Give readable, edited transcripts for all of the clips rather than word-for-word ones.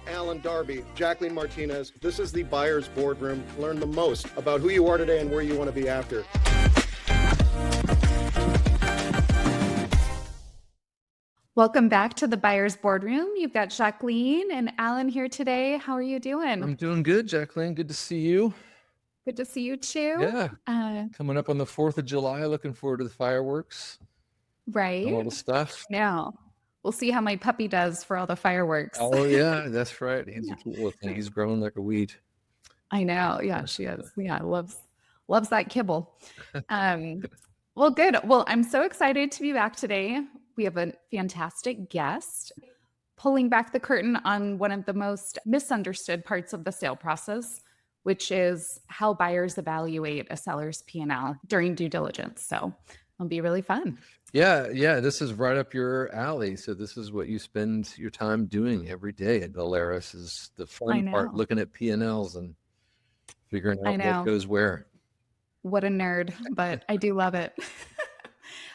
Alan, Darby, Jacqueline, Martinez. This is the Buyer's Boardroom. Learn the most about who you are today and where you want to be after. Welcome back to the Buyer's Boardroom. You've got Jacqueline and Alan here today. How are you doing? I'm doing good, Jacqueline. Good to see you. Good to see you too. Yeah. Coming up on the 4th of July. Looking forward to the fireworks. Right. All the stuff. Now, we'll see how my puppy does for all the fireworks. Oh, yeah, that's right. He's a cute little thing. He's growing like a weed. I know. Yeah, she is. Yeah, loves that kibble. Well, good. Well, I'm so excited to be back today. We have a fantastic guest pulling back the curtain on one of the most misunderstood parts of the sale process, which is how buyers evaluate a seller's P&L during due diligence. So it'll be really fun. Yeah. This is right up your alley. So this is what you spend your time doing every day at Valeris, is the fun part, looking at P&Ls and figuring out what goes where. What a nerd, but I do love it.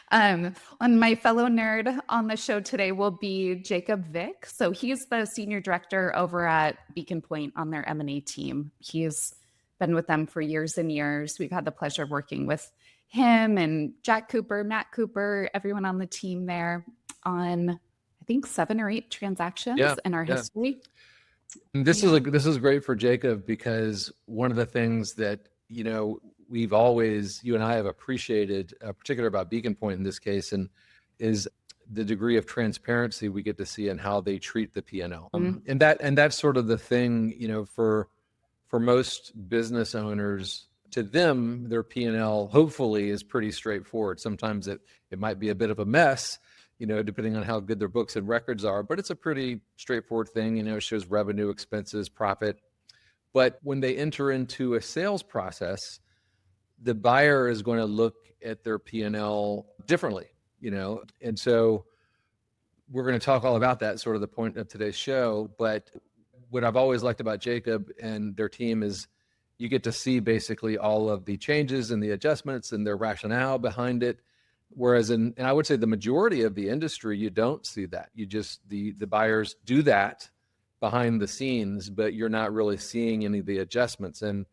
And my fellow nerd on the show today will be Jacob Vick. So he's the senior director over at Beacon Pointe on their M&A team. He's been with them for years and years. We've had the pleasure of working with him and Jack Cooper, Matt Cooper, everyone on the team there on, I think, 7 or 8 transactions in our history. And this is great for Jacob, because one of the things that, we've always, you and I have appreciated, particularly about Beacon Pointe in this case, and is the degree of transparency we get to see in how they treat the P&L. And that's sort of the thing, for most business owners. To them, their P&L hopefully is pretty straightforward. Sometimes it might be a bit of a mess, depending on how good their books and records are, but it's a pretty straightforward thing. It shows revenue, expenses, profit. But when they enter into a sales process, the buyer is going to look at their P&L differently, and so we're going to talk all about that, sort of the point of today's show. But what I've always liked about Jacob and their team is you get to see basically all of the changes and the adjustments and their rationale behind it. Whereas and I would say the majority of the industry, you don't see that. You just, the buyers do that behind the scenes, but you're not really seeing any of the adjustments. And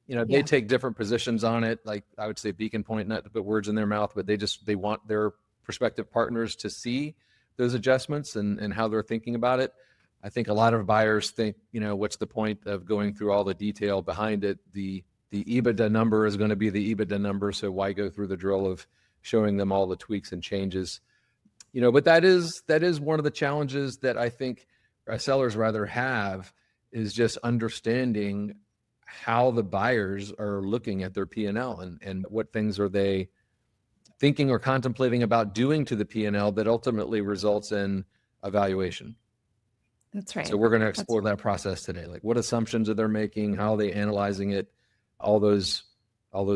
they take different positions on it. Like I would say Beacon Pointe, not to put words in their mouth, but they want their prospective partners to see those adjustments and how they're thinking about it. I think a lot of buyers think, what's the point of going through all the detail behind it? The EBITDA number is going to be the EBITDA number, so why go through the drill of showing them all the tweaks and changes? But that is one of the challenges that I think sellers rather have, is just understanding how the buyers are looking at their P&L and what things are they thinking or contemplating about doing to the P&L that ultimately results in a valuation. That's right. So we're going to explore that process today. Like, what assumptions are they making? How are they analyzing it? All those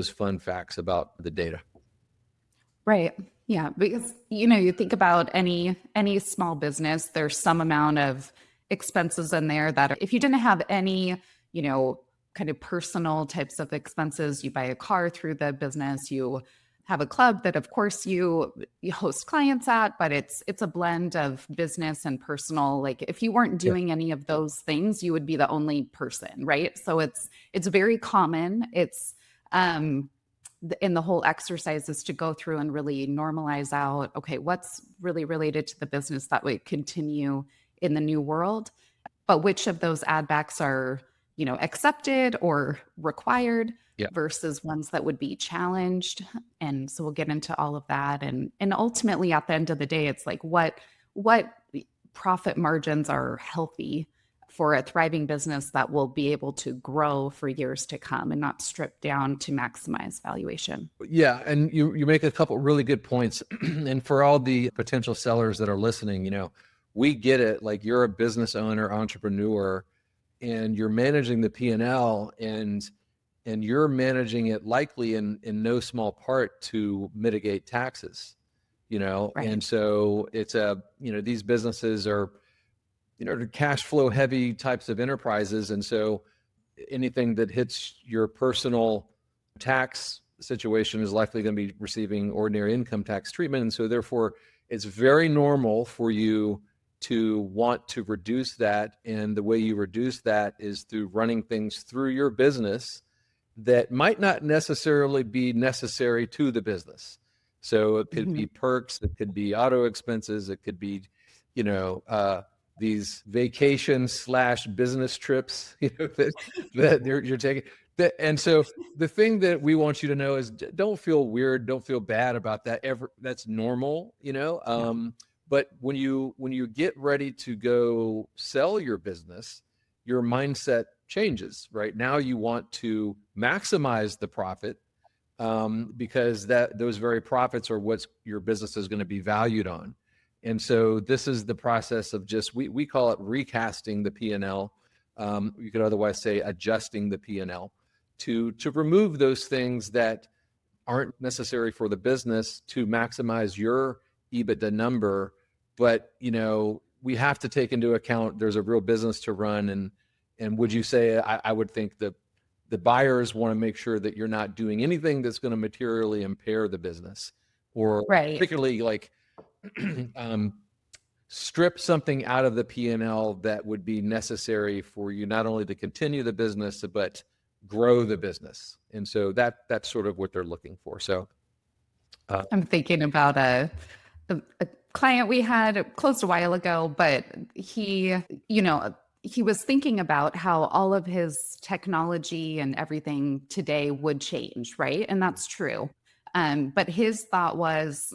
fun facts about the data. Right. Yeah. Because, you think about any small business, there's some amount of expenses in there that if you didn't have any, kind of personal types of expenses, you buy a car through the business, you have a club that of course you host clients at, but it's a blend of business and personal. Like if you weren't doing any of those things, you would be the only person, right? So it's very common. It's in the whole exercise is to go through and really normalize out, okay, what's really related to the business that would continue in the new world, but which of those add backs are accepted or required versus ones that would be challenged. And so we'll get into all of that. And ultimately at the end of the day, it's like what profit margins are healthy for a thriving business that will be able to grow for years to come and not strip down to maximize valuation. Yeah. And you make a couple really good points. And for all the potential sellers that are listening, we get it. Like, you're a business owner, entrepreneur, and you're managing the P&L and you're managing it likely in no small part to mitigate taxes, Right. And so it's these businesses are, cash flow heavy types of enterprises. And so anything that hits your personal tax situation is likely going to be receiving ordinary income tax treatment. And so therefore it's very normal for you to want to reduce that. And the way you reduce that is through running things through your business that might not necessarily be necessary to the business. So it could be perks, it could be auto expenses, it could be, these vacations / business trips, that you're taking. And so the thing that we want you to know is don't feel weird, don't feel bad about that. That's normal, but when you get ready to go sell your business, your mindset changes. Right now, you want to maximize the profit, because those very profits are what your business is going to be valued on. And so this is the process of just, we call it recasting the P&L. You could otherwise say adjusting the P&L to remove those things that aren't necessary for the business to maximize your EBITDA number. But, we have to take into account there's a real business to run. And would you say, I would think that the buyers want to make sure that you're not doing anything that's going to materially impair the business, or particularly like strip something out of the P&L that would be necessary for you not only to continue the business, but grow the business. And so that's sort of what they're looking for. So I'm thinking about a client we had closed a while ago, but he was thinking about how all of his technology and everything today would change, right? And that's true. But his thought was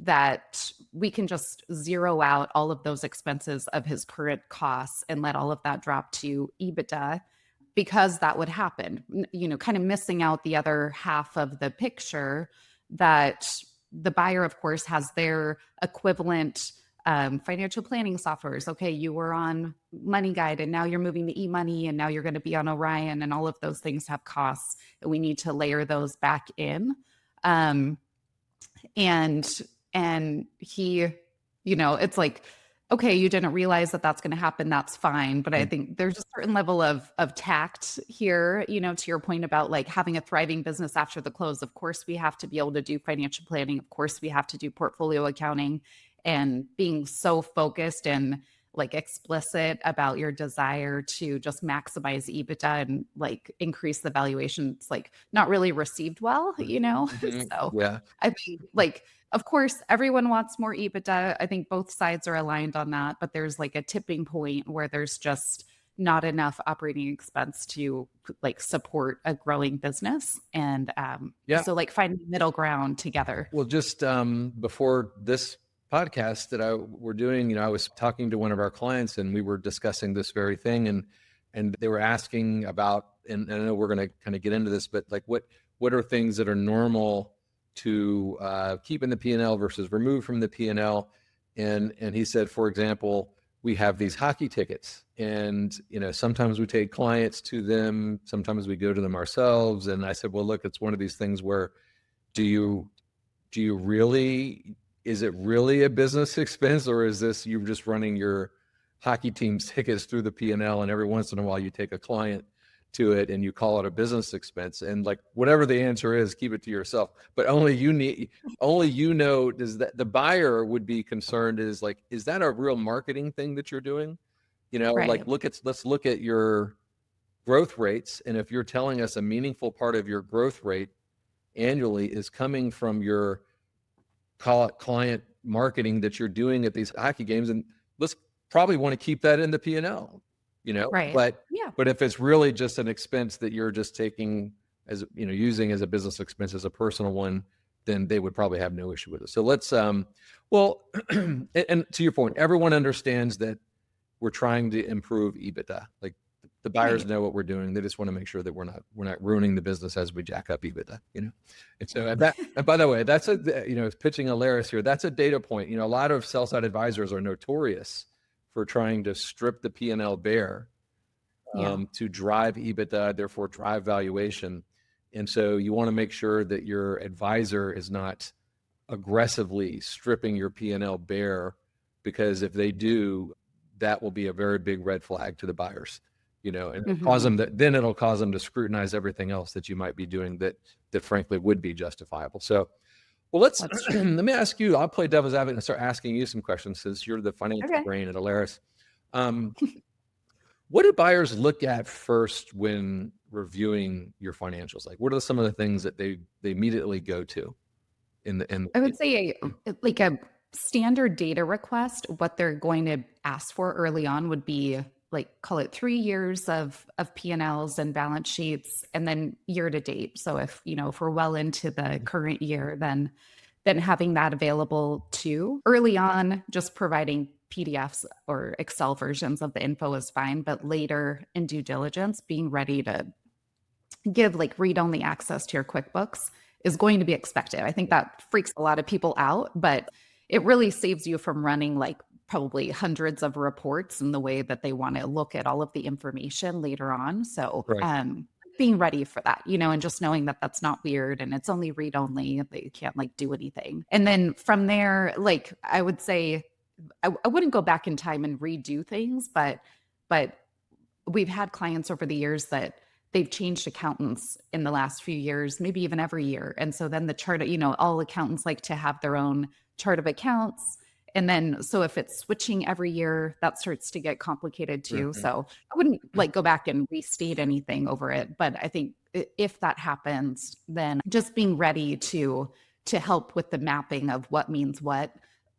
that we can just zero out all of those expenses of his current costs and let all of that drop to EBITDA, because that would happen, kind of missing out the other half of the picture, that the buyer, of course, has their equivalent financial planning softwares. Okay, you were on Money Guide and now you're moving to eMoney and now you're going to be on Orion, and all of those things have costs, and we need to layer those back in. And he, it's like, okay, you didn't realize that that's going to happen. That's fine. But I think there's a certain level of tact here, to your point about like having a thriving business after the close. Of course, we have to be able to do financial planning. Of course, we have to do portfolio accounting, and being so focused and like explicit about your desire to just maximize EBITDA and like increase the valuation. It's like not really received well, So yeah, I think like, of course, everyone wants more EBITDA. I think both sides are aligned on that, but there's like a tipping point where there's just not enough operating expense to like support a growing business. And so like finding middle ground together. Well, just before this podcast that we're doing, I was talking to one of our clients and we were discussing this very thing, and they were asking about, and I know we're going to kind of get into this, but like what are things that are normal to keep in the P&L versus remove from the P&L? And he said, for example, we have these hockey tickets, and sometimes we take clients to them, sometimes we go to them ourselves. And I said, well, look, it's one of these things where is it really a business expense, or is this you just running your hockey team's tickets through the P&L, and every once in a while you take a client to it and you call it a business expense? And like whatever the answer is, keep it to yourself. But only does that the buyer would be concerned is like, is that a real marketing thing that you're doing? Like let's look at your growth rates, and if you're telling us a meaningful part of your growth rate annually is coming from your, call it client marketing that you're doing at these hockey games, and let's probably want to keep that in the P&L, Right. But if it's really just an expense that you're just taking as, using as a business expense, as a personal one, then they would probably have no issue with it. So let's, and to your point, everyone understands that we're trying to improve EBITDA. Like the buyers know what we're doing. They just want to make sure that we're not ruining the business as we jack up EBITDA, And so and by the way, that's pitching hilarious here. That's a data point. A lot of sell-side advisors are notorious for trying to strip the P&L bare to drive EBITDA, therefore drive valuation. And so you want to make sure that your advisor is not aggressively stripping your P&L bare, because if they do, that will be a very big red flag to the buyers, and cause them then it'll cause them to scrutinize everything else that you might be doing that frankly would be justifiable. So Well, let's That's let me ask you. I'll play devil's advocate and start asking you some questions since you're the financial okay. brain at Alaris. Um, what do buyers look at first when reviewing your financials? Like, what are some of the things that they immediately go to in I would say like a standard data request, what they're going to ask for early on would be like call it 3 years of P&Ls and balance sheets and then year to date. So if we're well into the current year, then having that available too. Early on, just providing PDFs or Excel versions of the info is fine, but later in due diligence, being ready to give like read-only access to your QuickBooks is going to be expected. I think that freaks a lot of people out, but it really saves you from running like probably hundreds of reports in the way that they want to look at all of the information later on. So, right? being ready for that, and just knowing that that's not weird and it's only read only, that you can't like do anything. And then from there, like I would say, I wouldn't go back in time and redo things, but we've had clients over the years that they've changed accountants in the last few years, maybe even every year. And so then the chart, all accountants like to have their own chart of accounts. And then, so if it's switching every year, that starts to get complicated too. Mhm. So I wouldn't like go back and restate anything over it. But I think if that happens, then just being ready to help with the mapping of what means what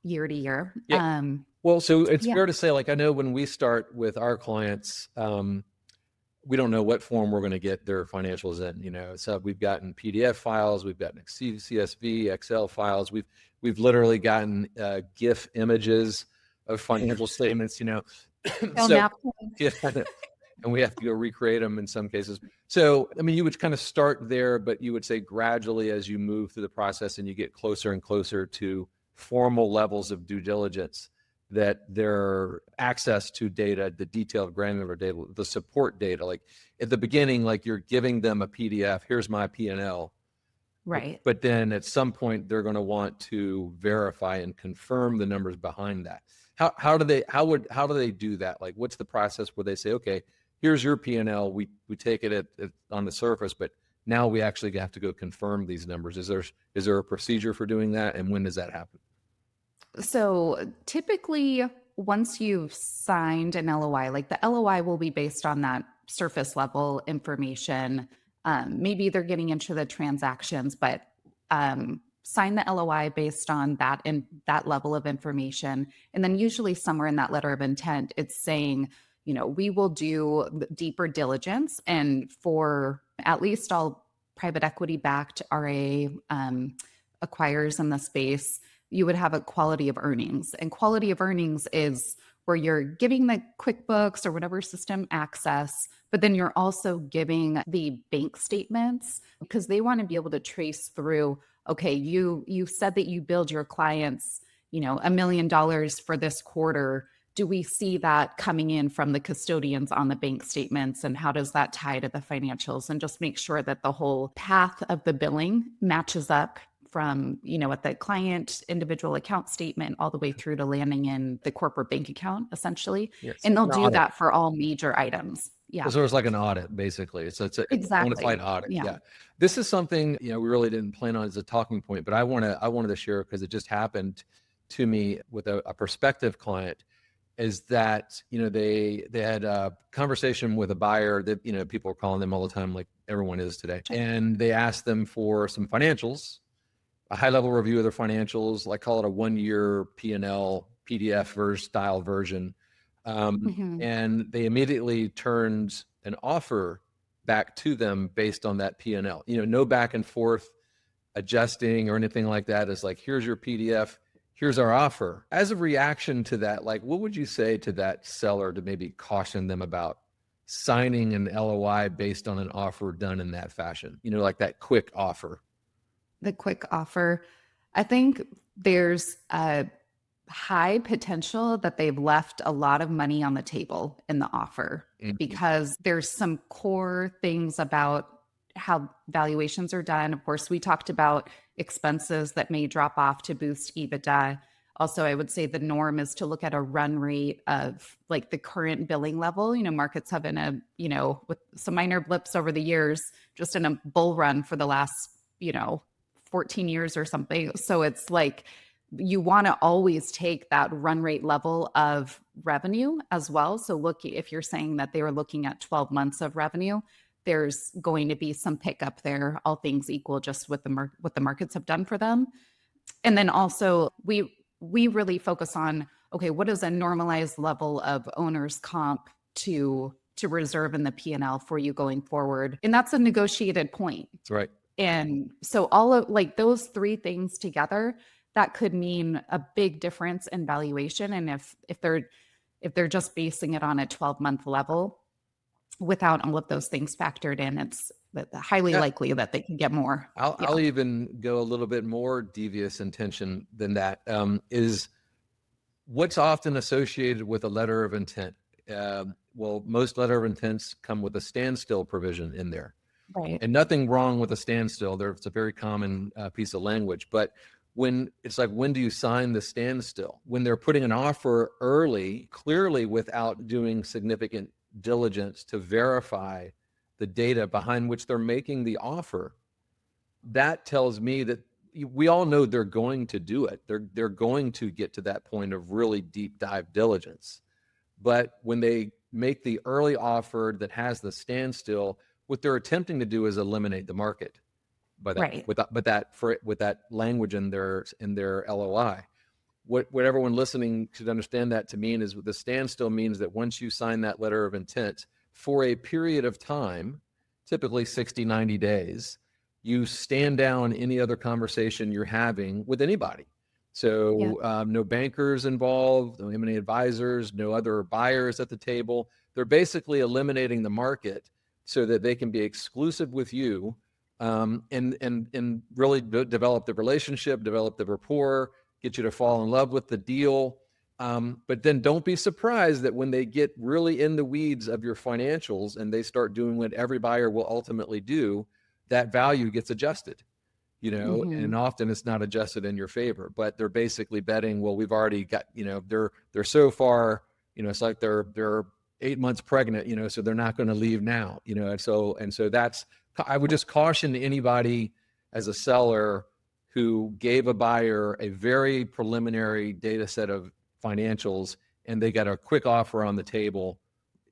year to year. Yeah. Well, so it's Yeah. fair to say, like, I know when we start with our clients, we don't know what form we're going to get their financials in, so we've gotten PDF files, we've gotten CSV, Excel files, we've literally gotten GIF images of financial statements, Tell so napkin. yeah, and we have to go recreate them in some cases. So, I mean, you would kind of start there, but you would say gradually as you move through the process and you get closer and closer to formal levels of due diligence, that their access to data, the detailed granular data, the support data, like at the beginning, like you're giving them a PDF, here's my P&L. Right. But then at some point they're going to want to verify and confirm the numbers behind that. How do they do that? Like, what's the process where they say, okay, here's your P&L. We take it on the surface, but now we actually have to go confirm these numbers. Is there a procedure for doing that? And when does that happen? So typically, once you've signed an LOI, like the LOI will be based on that surface level information. Maybe they're getting into the transactions, but sign the LOI based on that and that level of information. And then usually somewhere in that letter of intent, it's saying, we will do deeper diligence, and for at least all private equity backed RA acquires in the space, you would have a quality of earnings. And quality of earnings is where you're giving the QuickBooks or whatever system access, but then you're also giving the bank statements because they want to be able to trace through, okay, you said that you billed your clients, $1 million for this quarter. Do we see that coming in from the custodians on the bank statements? And how does that tie to the financials? And just make sure that the whole path of the billing matches up from, at the client individual account statement all the way through to landing in the corporate bank account, essentially. Yes. And they'll An do audit. that for all major items. Yeah. So it's like an audit, basically. So it's a Exactly. bona fide audit. Yeah. Yeah. This is something, we really didn't plan on as a talking point, but I wanted to share because it just happened to me with a prospective client, is that, they had a conversation with a buyer that, people are calling them all the time, like everyone is today. And they asked them for some financials, a high level review of their financials, like call it a 1-year P&L PDF style version. And they immediately turned an offer back to them based on that P&L. No back and forth adjusting or anything like that. It's like, here's your PDF, here's our offer. As a reaction to that, like, what would you say to that seller to maybe caution them about signing an LOI based on an offer done in that fashion? Like that quick offer. The quick offer. I think there's a high potential that they've left a lot of money on the table in the offer because there's some core things about how valuations are done. Of course, we talked about expenses that may drop off to boost EBITDA. Also, I would say the norm is to look at a run rate of like the current billing level. Markets have been with some minor blips over the years, just in a bull run for the last, 14 years or something. So it's like you want to always take that run rate level of revenue as well. So look, if you're saying that they were looking at 12 months of revenue, there's going to be some pickup there, all things equal, just with what the markets have done for them. And then also we really focus on, okay, what is a normalized level of owner's comp to reserve in the P&L for you going forward? And that's a negotiated point. That's right. And so all of like those three things together, that could mean a big difference in valuation. And if they're just basing it on a 12-month level without all of those things factored in, it's highly likely that they can get more. I'll even go a little bit more devious intention than that. Is what's often associated with a letter of intent. Well, most letter of intents come with a standstill provision in there. Right. And nothing wrong with a standstill. It's a very common piece of language. But when it's like, when do you sign the standstill? When they're putting an offer early, clearly without doing significant diligence to verify the data behind which they're making the offer, that tells me that we all know they're going to do it. They're going to get to that point of really deep dive diligence. But when they make the early offer that has the standstill, what they're attempting to do is eliminate the market by that, Right. with that language in their LOI. What everyone listening should understand that to mean is the standstill means that once you sign that letter of intent for a period of time, typically 60, 90 days, you stand down any other conversation you're having with anybody. So no bankers involved, no M&A advisors, no other buyers at the table. They're basically eliminating the market so that they can be exclusive with you, and really develop the relationship, develop the rapport, get you to fall in love with the deal. But then don't be surprised that when they get really in the weeds of your financials and they start doing what every buyer will ultimately do, that value gets adjusted, and often it's not adjusted in your favor, but they're basically betting, well, we've already got, they're so far, it's like they're 8 months pregnant, so they're not going to leave now, and so that's, I would just caution anybody as a seller who gave a buyer a very preliminary data set of financials and they got a quick offer on the table.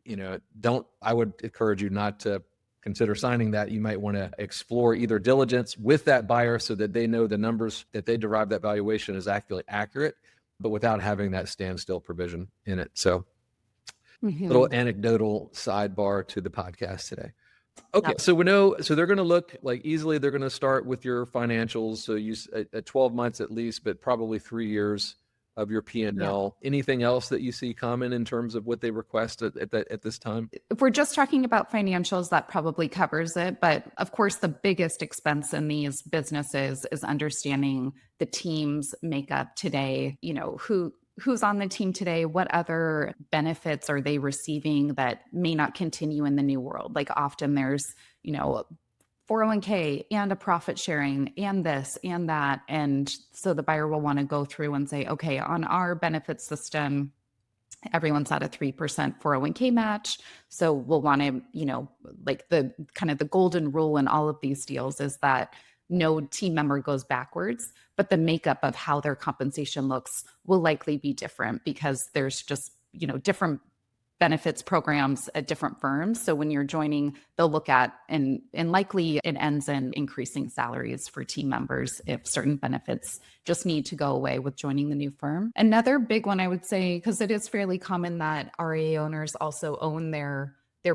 I would encourage you not to consider signing that. You might want to explore either diligence with that buyer so that they know the numbers that they derive that valuation is actually accurate, but without having that standstill provision in it. So little anecdotal sidebar to the podcast today. Okay. So we know, so they're going to look like easily, they're going to start with your financials. So you at 12 months at least, but probably 3 years of your P&L. Anything else that you see common in terms of what they request at this time? If we're just talking about financials, that probably covers it. But of course, the biggest expense in these businesses is understanding the team's makeup today. Who's on the team today? What other benefits are they receiving that may not continue in the new world? Like often there's, 401k and a profit sharing and this and that. And so the buyer will want to go through and say, okay, on our benefit system, everyone's at a 3% 401k match. So we'll want to, like the kind of the golden rule in all of these deals is that no team member goes backwards, but the makeup of how their compensation looks will likely be different because there's just, different benefits programs at different firms. So when you're joining, they'll look at, and likely it ends in increasing salaries for team members if certain benefits just need to go away with joining the new firm. Another big one I would say, because it is fairly common that RIA owners also own their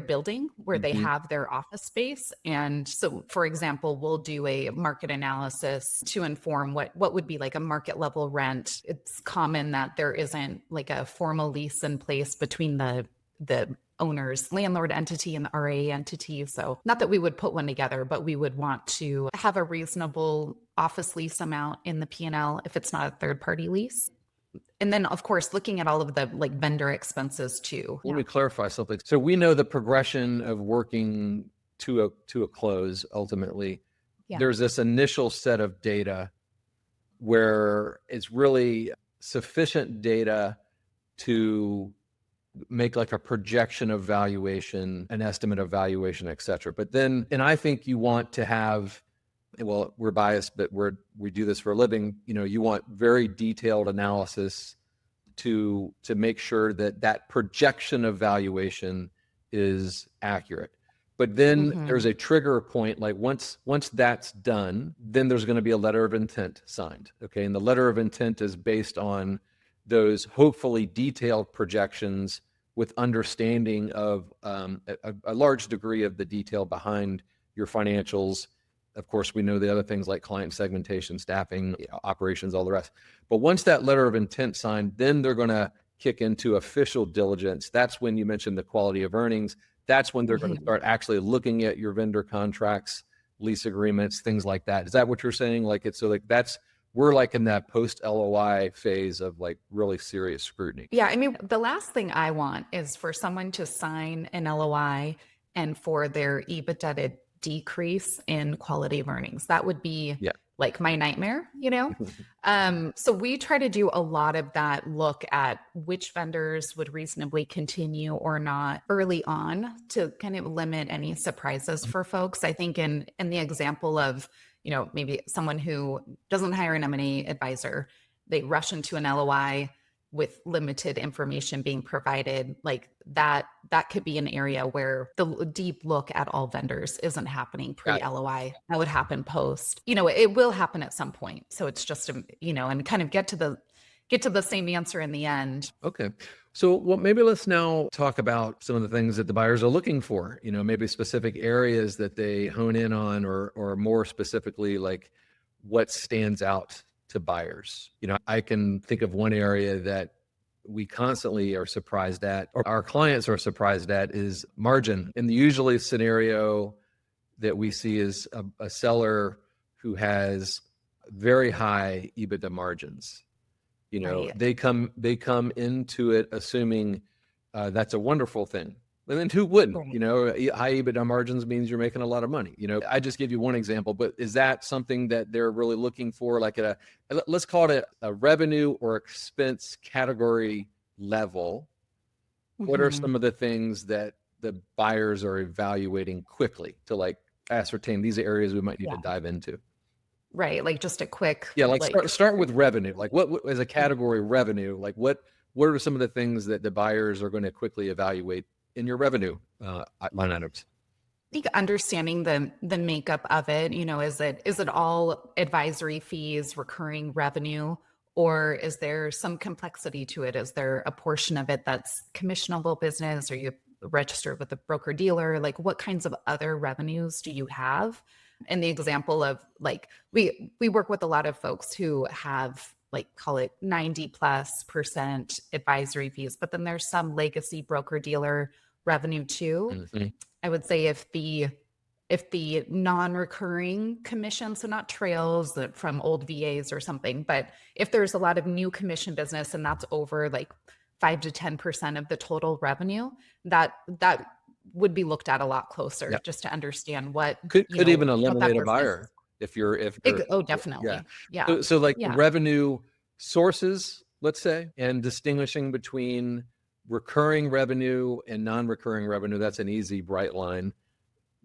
building where they have their office space. And so, for example, we'll do a market analysis to inform what would be like a market level rent. It's common that there isn't like a formal lease in place between the owner's landlord entity and the RIA entity. So not that we would put one together, but we would want to have a reasonable office lease amount in the P&L if it's not a third party lease. And then, of course, looking at all of the like vendor expenses too. Let me clarify something. So we know the progression of working to a close ultimately. There's this initial set of data where it's really sufficient data to make like a projection of valuation, an estimate of valuation, et cetera. But then, and I think you want to have well, we're biased, but we do this for a living. You want very detailed analysis to make sure that that projection of valuation is accurate. But then there's a trigger point, like once that's done, then there's going to be a letter of intent signed. Okay. And the letter of intent is based on those hopefully detailed projections with understanding of a large degree of the detail behind your financials. Of course, we know the other things like client segmentation, staffing, operations, all the rest. But once that letter of intent signed, then they're going to kick into official diligence. That's when you mentioned the quality of earnings. That's when they're going to start actually looking at your vendor contracts, lease agreements, things like that. Is that what you're saying? We're like in that post LOI phase of like really serious scrutiny. Yeah. I mean, the last thing I want is for someone to sign an LOI and for their EBITDA to decrease in quality of earnings. That would be like my nightmare, So we try to do a lot of that, look at which vendors would reasonably continue or not early on to kind of limit any surprises for folks. I think in the example of, maybe someone who doesn't hire an M&A advisor, they rush into an LOI with limited information being provided, like that could be an area where the deep look at all vendors isn't happening pre-LOI. That would happen post. It will happen at some point. So it's just, and kind of get to the same answer in the end. Okay. So maybe let's now talk about some of the things that the buyers are looking for, maybe specific areas that they hone in on, or more specifically, like what stands out to buyers. I can think of one area that we constantly are surprised at, or our clients are surprised at, is margin. In the usually scenario that we see is a seller who has very high EBITDA margins. Right. They come into it assuming that's a wonderful thing. And then who wouldn't? Right. High EBITDA margins means you're making a lot of money. I just give you one example, but is that something that they're really looking for? Like let's call it a revenue or expense category level. What are some of the things that the buyers are evaluating quickly to like ascertain these are areas we might need to dive into? Right. Like just a quick. Yeah. Start with revenue. Like what as a category revenue, like what are some of the things that the buyers are going to quickly evaluate in your revenue line items? I think understanding the makeup of it, is it all advisory fees, recurring revenue, or is there some complexity to it? Is there a portion of it that's commissionable business, or you registered with a broker dealer? Like what kinds of other revenues do you have? In the example of like, we work with a lot of folks who have like, call it 90+% advisory fees, but then there's some legacy broker dealer revenue too. I would say if the non-recurring commission, so not trails from old VAs or something, but if there's a lot of new commission business and that's over like 5 to 10% of the total revenue, that would be looked at a lot closer just to understand what could even eliminate a buyer if you're definitely. Yeah. So revenue sources, let's say, and distinguishing between recurring revenue and non-recurring revenue. That's an easy, bright line.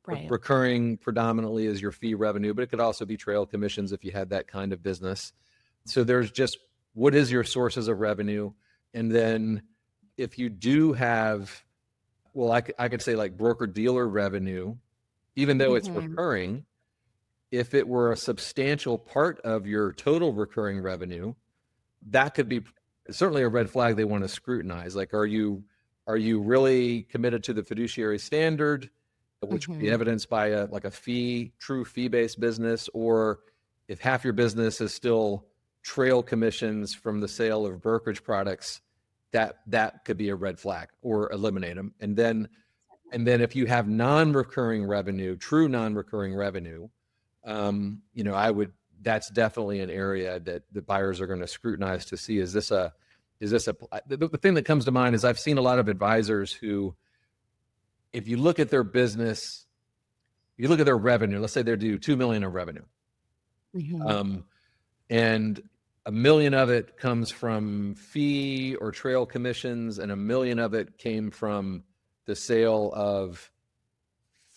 Right. Recurring predominantly is your fee revenue, but it could also be trail commissions if you had that kind of business. So there's just, what is your sources of revenue? And then if you do have, well, I could say like broker dealer revenue, even though it's recurring, if it were a substantial part of your total recurring revenue, that could be certainly a red flag they want to scrutinize. Like, are you really committed to the fiduciary standard, which would be evidenced by a true fee-based business, or if half your business is still trail commissions from the sale of brokerage products, that could be a red flag, or eliminate them. And then if you have non-recurring revenue, true non-recurring revenue, that's definitely an area that the buyers are going to scrutinize to see, the thing that comes to mind is I've seen a lot of advisors who, if you look at their business, you look at their revenue, let's say they do $2 million of revenue. And $1 million of it comes from fee or trail commissions, and $1 million of it came from the sale of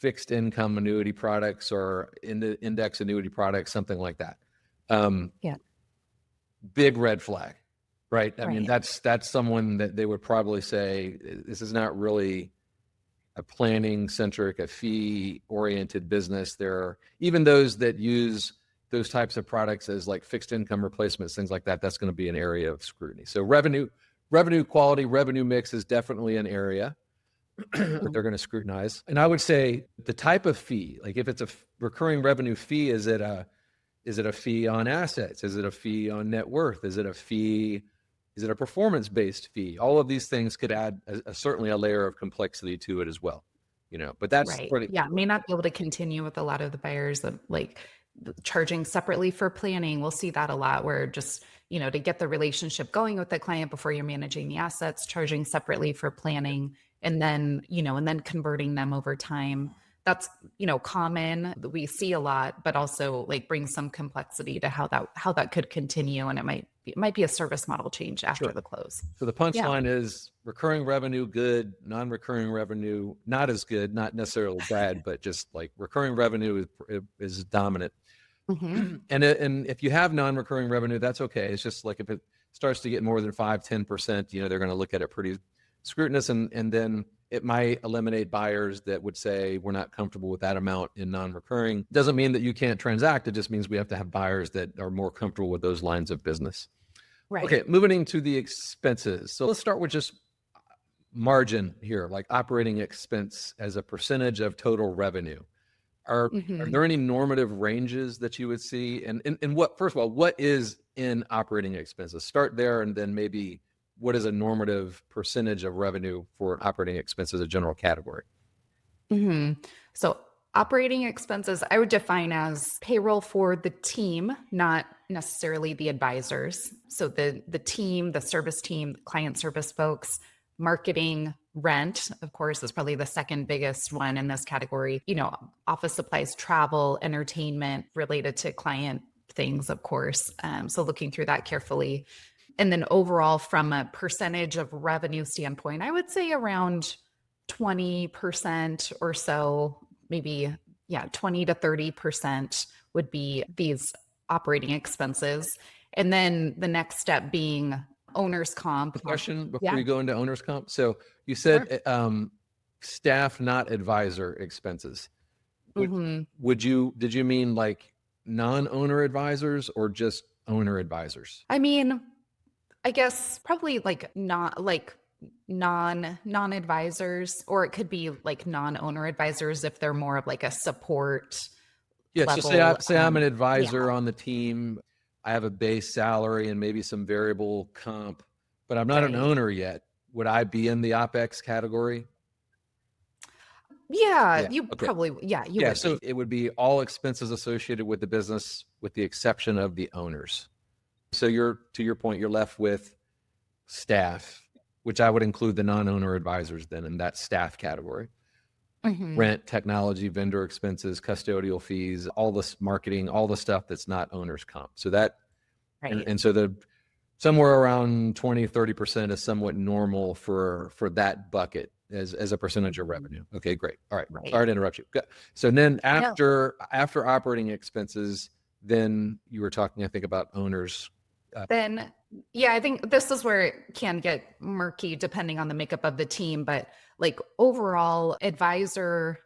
fixed income annuity products or index annuity products, something like that. Yeah. Big red flag, right? I mean, Right. that's someone that they would probably say, this is not really a planning centric, a fee oriented business. There are even those that use those types of products as like fixed income replacements, things like that. That's going to be an area of scrutiny. So revenue quality, revenue mix is definitely an area that they're going to scrutinize. And I would say the type of fee, like if it's a recurring revenue fee, is it a fee on assets? Is it a fee on net worth? Is it a performance-based fee? All of these things could add certainly a layer of complexity to it as well, but that's Right. pretty. Yeah. May not be able to continue with a lot of the buyers that like charging separately for planning. We'll see that a lot where just, to get the relationship going with the client before you're managing the assets, charging separately for planning and then, and then converting them over time. That's, common that we see a lot, but also like brings some complexity to how that could continue. And it might be a service model change after Sure. the close. So the punchline is recurring revenue, good, non-recurring revenue, not as good, not necessarily bad, but just like recurring revenue is dominant. Mm-hmm. And if you have non-recurring revenue, that's okay. It's just like if it starts to get more than 5-10%, they're going to look at it pretty scrutinous, and then it might eliminate buyers that would say we're not comfortable with that amount in non-recurring. Doesn't mean that you can't transact. It just means we have to have buyers that are more comfortable with those lines of business. Right. Okay, moving into the expenses. So let's start with just margin here, like operating expense as a percentage of total revenue. Are there any normative ranges that you would see? And what, first of all, what is in operating expenses? Start there, and then maybe what is a normative percentage of revenue for operating expenses, a general category? So operating expenses, I would define as payroll for the team, not necessarily the advisors. So the team, the service team, client service folks, marketing, rent, of course, is probably the second biggest one in this category. Office supplies, travel, entertainment related to client things, of course. So looking through that carefully. And then overall, from a percentage of revenue standpoint, I would say around 20% or so, maybe, 20 to 30% would be these operating expenses. And then the next step being owner's comp. A question before you go into owner's comp. So you said staff, not advisor expenses. Did you mean like non-owner advisors or just owner advisors? I mean, I guess probably like not like non-advisors, or it could be like non-owner advisors if they're more of like a support level. So say I'm an advisor on the team. I have a base salary and maybe some variable comp, but I'm not an owner yet. Would I be in the OpEx category? You probably, you would. So it would be all expenses associated with the business with the exception of the owners. So to your point, you're left with staff, which I would include the non-owner advisors then in that staff category. Rent, technology, vendor expenses, custodial fees, all this marketing, all the stuff that's not owner's comp. So that, and so somewhere around 20-30% is somewhat normal for that bucket as a percentage of revenue. Okay, great. All right. Sorry to interrupt you. So then after operating expenses, then you were talking, I think, about owners. I think this is where it can get murky depending on the makeup of the team, but like overall advisor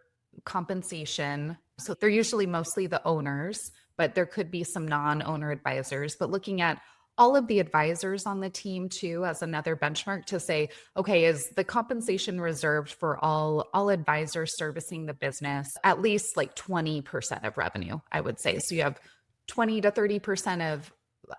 compensation. So they're usually mostly the owners, but there could be some non-owner advisors, but looking at all of the advisors on the team too, as another benchmark to say, okay, is the compensation reserved for all advisors servicing the business at least like 20% of revenue, I would say. So you have 20 to 30% of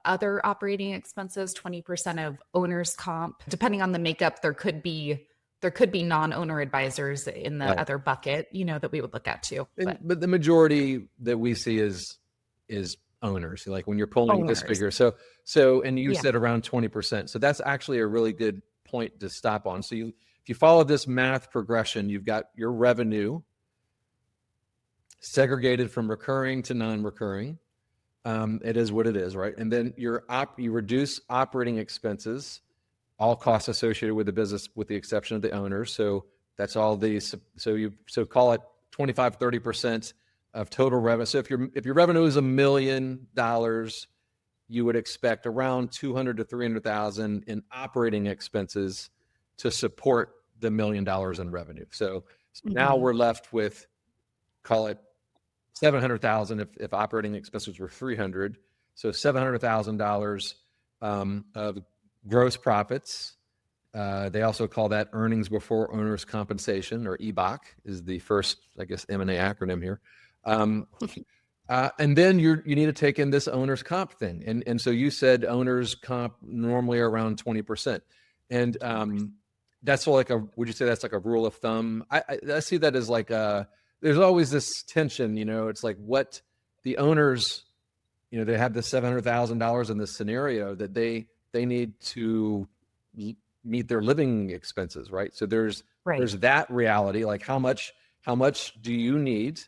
other operating expenses, 20% of owner's comp. Depending on the makeup, there could be non-owner advisors in the other bucket, that we would look at too. But the majority that we see is owners. Like when you're pulling this figure. So and you said around 20%. So that's actually a really good point to stop on. So if you follow this math progression, you've got your revenue segregated from recurring to non-recurring. It is what it is, right? And then you reduce operating expenses, all costs associated with the business, with the exception of the owners. So that's all so call it 25, 30% of total revenue. So if your revenue is $1 million, you would expect around 200 to 300,000 in operating expenses to support the $1 million in revenue. So now we're left with, call it 700,000 if operating expenses were 300. So $700,000 of gross profits. They also call that earnings before owner's compensation, or EBOC is the first, I guess, M&A acronym here. And then you need to take in this owner's comp thing. And so you said owner's comp normally around 20%. And that's like would you say that's like a rule of thumb? I see that as like there's always this tension, it's like what the owners, they have this $700,000 in this scenario that they need to meet their living expenses, right? So there's that reality, like how much do you need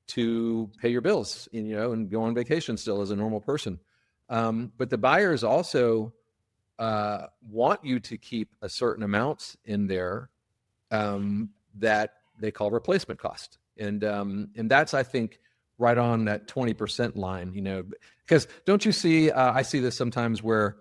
to pay your bills, and go on vacation still as a normal person. But the buyers also want you to keep a certain amount in there that they call replacement cost. And that's, I think, right on that 20% line, because don't you see, I see this sometimes where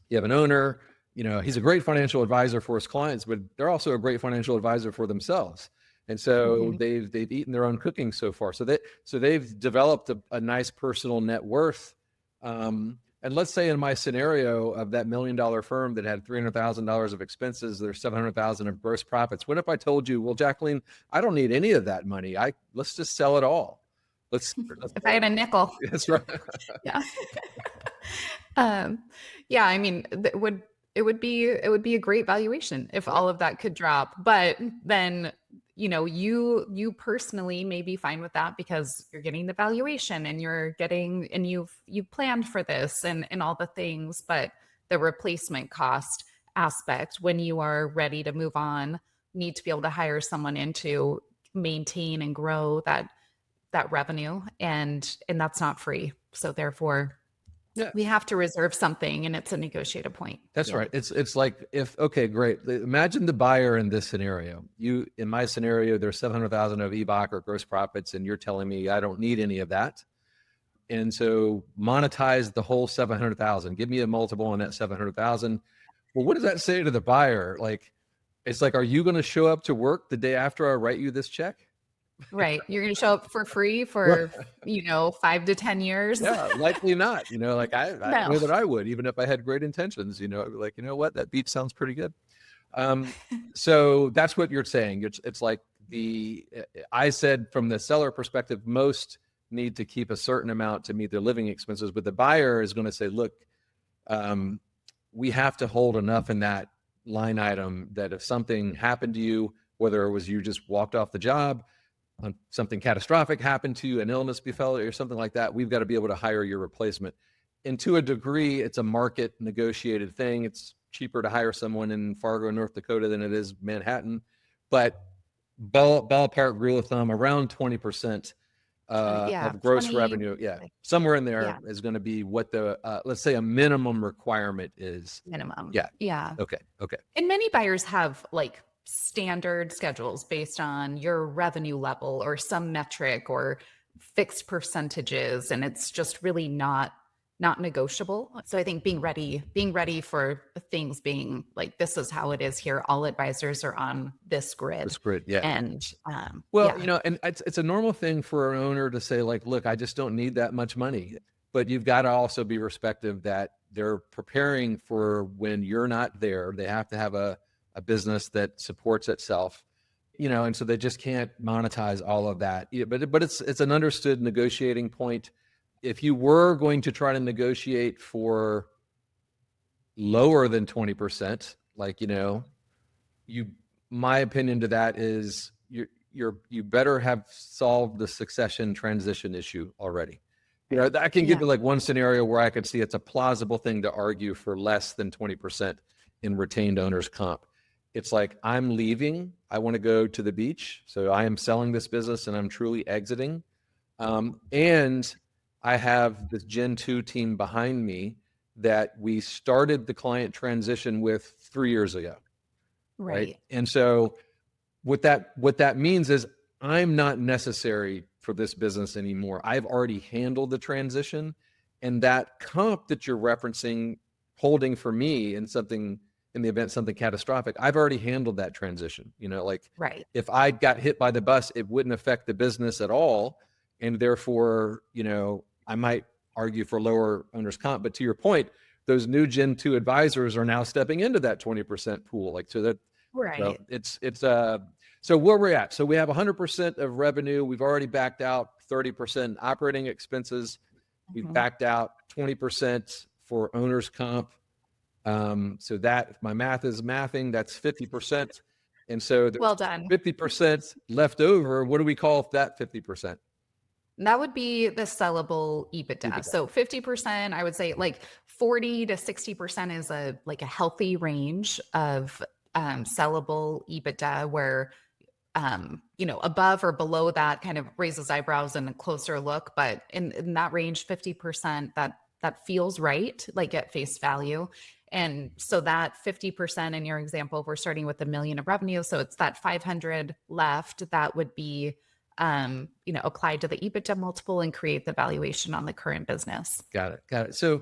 you have an owner, he's a great financial advisor for his clients, but they're also a great financial advisor for themselves. And so they've eaten their own cooking so far. So they've developed a nice personal net worth. And let's say in my scenario of that $1 million firm that had $300,000 of expenses, there's $700,000 of gross profits. What if I told you, well, Jacqueline, I don't need any of that money. Let's just sell it all. Let's if I had a nickel. That's right. Yeah. Yeah. I mean, it would be a great valuation if all of that could drop. But then, you personally may be fine with that because you're getting the valuation and you've planned for this and all the things, but the replacement cost aspect, when you are ready to move on, need to be able to hire someone in to maintain and grow that revenue. And that's not free. So therefore, we have to reserve something, and it's a negotiated point. That's right. It's like okay, great. Imagine the buyer in this scenario. In my scenario, there's 700,000 of EBOC or gross profits, and you're telling me I don't need any of that. And so monetize the whole 700,000. Give me a multiple on that 700,000. Well, what does that say to the buyer? Like, it's like, are you going to show up to work the day after I write you this check? Right. You're going to show up for free for, 5 to 10 years. Yeah, likely not. I know that I would, even if I had great intentions, like, what, that beach sounds pretty good. So that's what you're saying. It's like I said from the seller perspective, most need to keep a certain amount to meet their living expenses, but the buyer is going to say, look, we have to hold enough in that line item that if something happened to you, whether it was you just walked off the job, something catastrophic happened to you, an illness befell or something like that, we've got to be able to hire your replacement. And to a degree, it's a market negotiated thing. It's cheaper to hire someone in Fargo, North Dakota than it is Manhattan. But ballpark rule of thumb, around 20% of gross revenue. Yeah, somewhere in there is going to be what the, let's say a minimum requirement is. Minimum. Yeah. Yeah. Okay. And many buyers have like standard schedules based on your revenue level or some metric or fixed percentages, and it's just really not negotiable. So I think being ready for things being like, this is how it is here. All advisors are on this grid. Yeah. And and it's a normal thing for an owner to say, like, look, I just don't need that much money. But you've got to also be respective that they're preparing for when you're not there. They have to have a business that supports itself, and so they just can't monetize all of that. But it's an understood negotiating point. If you were going to try to negotiate for lower than 20%, like, my opinion to that is you better have solved the succession transition issue already. I can give you like one scenario where I could see it's a plausible thing to argue for less than 20% in retained owner's comp. It's like, I'm leaving. I want to go to the beach. So I am selling this business and I'm truly exiting. And I have this Gen 2 team behind me that we started the client transition with 3 years ago. Right. And so what that means is I'm not necessary for this business anymore. I've already handled the transition, and that comp that you're referencing holding for me in something, in the event something catastrophic, I've already handled that transition. Like Right. if I got hit by the bus, it wouldn't affect the business at all. And therefore, I might argue for lower owner's comp, but to your point, those new Gen 2 advisors are now stepping into that 20% pool. Right. So where we're at. So we have 100% of revenue. We've already backed out 30% operating expenses. We've backed out 20% for owner's comp. So that, if my math is mathing, that's 50%. And so there's Well done. 50% left over. What do we call that 50%? That would be the sellable EBITDA. So 50%, I would say like 40 to 60% is a healthy range of sellable EBITDA where above or below that kind of raises eyebrows and a closer look. But in that range, 50%, that feels right, like at face value. And so that 50% in your example, we're starting with $1 million of revenue. So it's that 500 left that would be applied to the EBITDA multiple and create the valuation on the current business. Got it. So,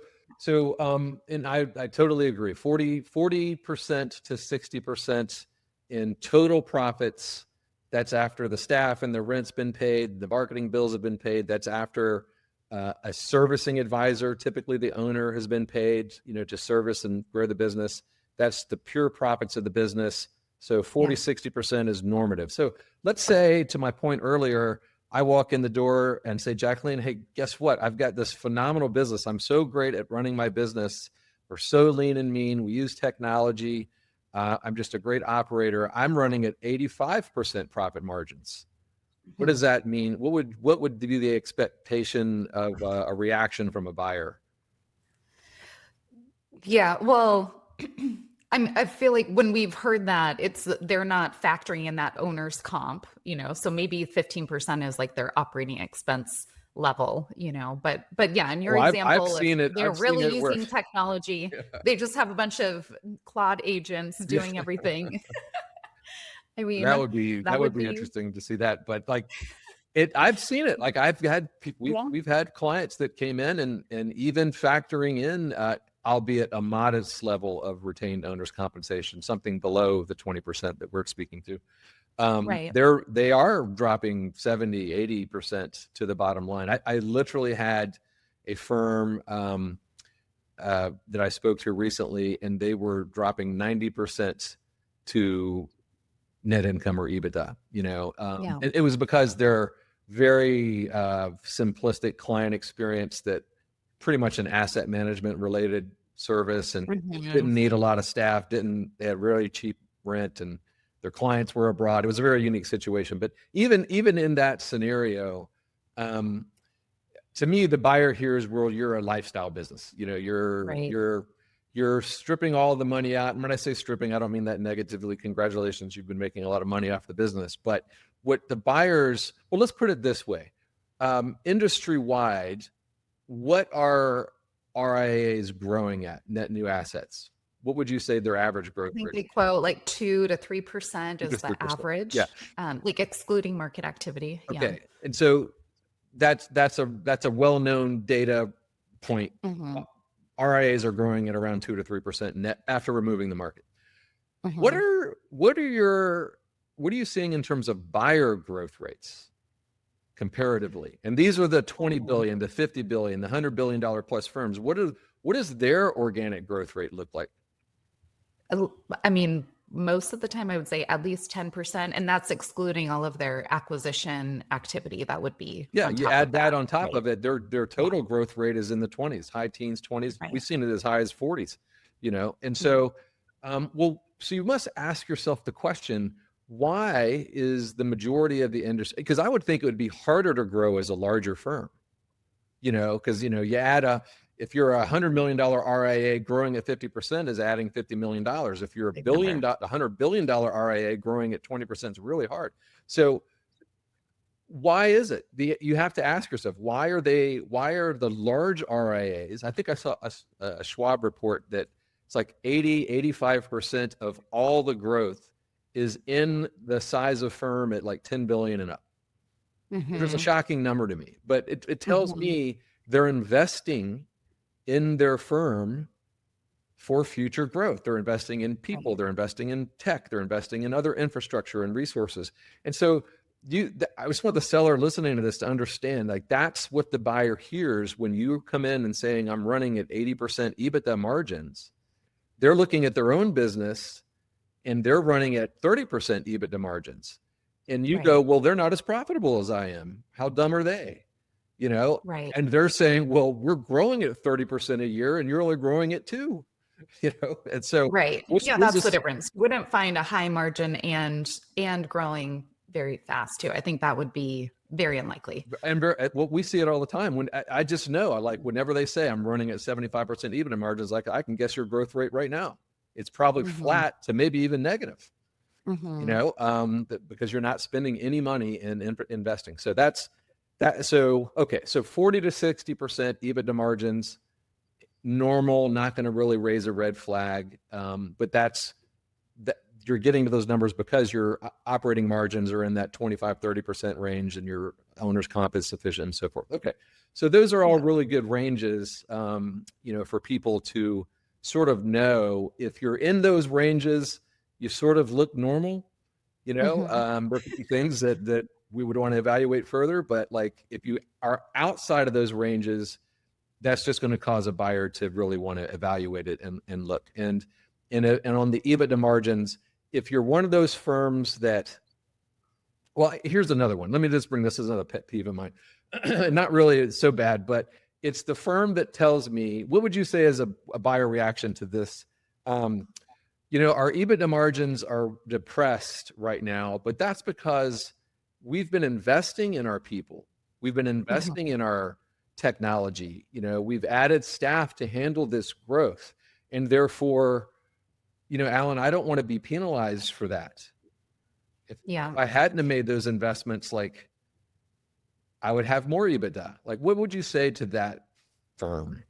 and I totally agree. 40% to 60% in total profits. That's after the staff and the rent's been paid, the marketing bills have been paid. That's after a servicing advisor, typically the owner, has been paid, to service and grow the business. That's the pure profits of the business. So 60% is normative. So let's say, to my point earlier, I walk in the door and say, Jacqueline, hey, guess what? I've got this phenomenal business. I'm so great at running my business. We're so lean and mean. We use technology. I'm just a great operator. I'm running at 85% profit margins. What does that mean? What would be the expectation of a reaction from a buyer? Yeah, well, I feel like when we've heard that, they're not factoring in that owner's comp, so maybe 15% is like their operating expense level, but yeah, in your example, they're really using technology. Yeah. They just have a bunch of Claude agents doing everything. I mean, that would be interesting to see that, but I've seen it. Like I've had people, we've had clients that came in and even factoring in, albeit a modest level of retained owner's compensation, something below the 20% that we're speaking to. Right. They are dropping 70, 80% to the bottom line. I literally had a firm that I spoke to recently, and they were dropping 90% to net income or EBITDA, and it was because they're very simplistic client experience, that pretty much an asset management related service, and didn't need a lot of staff, they had really cheap rent, and their clients were abroad. It was a very unique situation. But even in that scenario, to me, the buyer here is, well, you're a lifestyle business. You're stripping all the money out. And when I say stripping, I don't mean that negatively. Congratulations, you've been making a lot of money off the business. But what the buyers, well, let's put it this way. Industry-wide, what are RIAs growing at, net new assets? What would you say their average growth rate? I think they quote like 2 to 3% is the average, like excluding market activity. Okay. Yeah. And so that's a well-known data point. RIAs are growing at around 2 to 3% net after removing the market. What are you seeing in terms of buyer growth rates comparatively? And these are the 20 billion, the 50 billion, the $100 billion plus firms. What does their organic growth rate look like? I mean, most of the time I would say at least 10%, and that's excluding all of their acquisition activity. That would be you add that on top of it, their total growth rate is in the 20s, high teens, 20s. Right. We've seen it as high as 40s, and so so you must ask yourself the question, why is the majority of the industry, because I would think it would be harder to grow as a larger firm, because you add if you're a $100 million RIA, growing at 50% is adding $50 million. If you're a $100 billion RIA, growing at 20% is really hard. So why is it? You have to ask yourself, why are the large RIAs? I think I saw a Schwab report that it's like 85% of all the growth is in the size of firm at like 10 billion and up. There's a Mhm. shocking number to me, but it tells Mhm. me they're investing in their firm for future growth. They're investing in people, Right. they're investing in tech, they're investing in other infrastructure and resources. And so I just want the seller listening to this to understand, like, that's what the buyer hears when you come in and saying, I'm running at 80% EBITDA margins. They're looking at their own business and they're running at 30% EBITDA margins. And you go, Right. well, they're not as profitable as I am. How dumb are they? You know, Right. and they're saying, well, we're growing at 30% a year and you're only growing at 2, and so Right. what's, Yeah, what's that's the this? difference. Wouldn't find a high margin and growing very fast too. I think that would be very unlikely. And well, we see it all the time. When I just know, I like, whenever they say I'm running at 75% EBITDA margins, like, I can guess your growth rate right now. It's probably Mhm. flat to maybe even negative, Mhm. because you're not spending any money in investing. So that's that. So, okay. So 40 to 60% EBITDA margins, normal, not going to really raise a red flag. But that you're getting to those numbers because your operating margins are in that 25-30% range and your owner's comp is sufficient and so forth. Okay. So those are all Yeah. really good ranges, for people to sort of know. If you're in those ranges, you sort of look normal, Mhm. there could be things that we would want to evaluate further, but like, if you are outside of those ranges, that's just going to cause a buyer to really want to evaluate it and look. And on the EBITDA margins, if you're one of those firms that, well, here's another one. Let me just bring this as another pet peeve of mine. Not really so bad, but it's the firm that tells me, what would you say is a buyer reaction to this? Our EBITDA margins are depressed right now, but that's because we've been investing in our people. We've been Mhm. investing in our technology. We've added staff to handle this growth. And therefore, Alan, I don't want to be penalized for that. If Yeah. I hadn't have made those investments, like, I would have more EBITDA. Like, what would you say to that firm?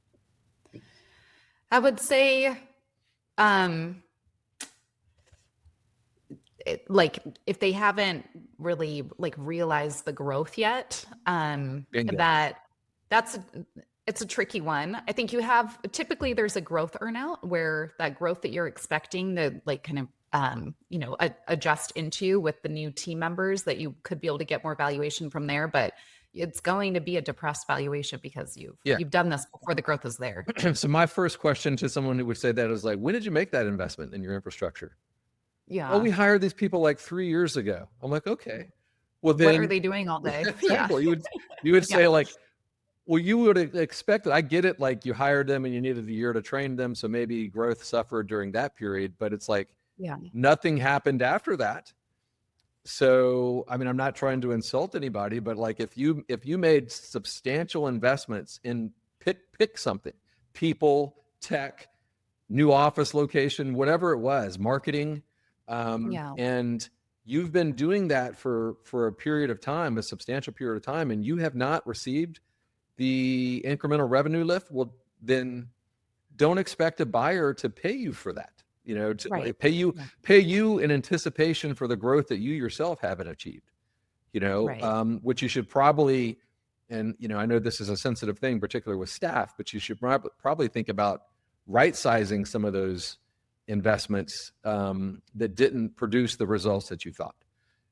I would say um like if they haven't really like realized the growth yet, Bingo. that's it's a tricky one. I think you have typically there's a growth earnout where that growth that you're expecting to like kind of adjust into with the new team members, that you could be able to get more valuation from there, but it's going to be a depressed valuation because Yeah. you've done this before the growth is there. So my first question to someone who would say that is like, when did you make that investment in your infrastructure? Oh, Yeah. we hired these people like 3 years ago. I'm like, okay. Well, What are then they doing all day? Yeah. exactly. You would Yeah. say, like, well, you would expect it. I get it. Like, you hired them and you needed a year to train them. So maybe growth suffered during that period, but it's like Yeah. nothing happened after that. So, I mean, I'm not trying to insult anybody, but like, if you made substantial investments in pick something, people, tech, new office location, whatever it was, marketing, Yeah. and you've been doing that for a period of time, a substantial period of time, and you have not received the incremental revenue lift, well, then don't expect a buyer to pay you for that. To Right. like, pay Yeah. you in anticipation for the growth that you yourself haven't achieved. Right. Which you should probably, and I know this is a sensitive thing, particularly with staff, but you should probably think about right sizing some of those investments that didn't produce the results that you thought.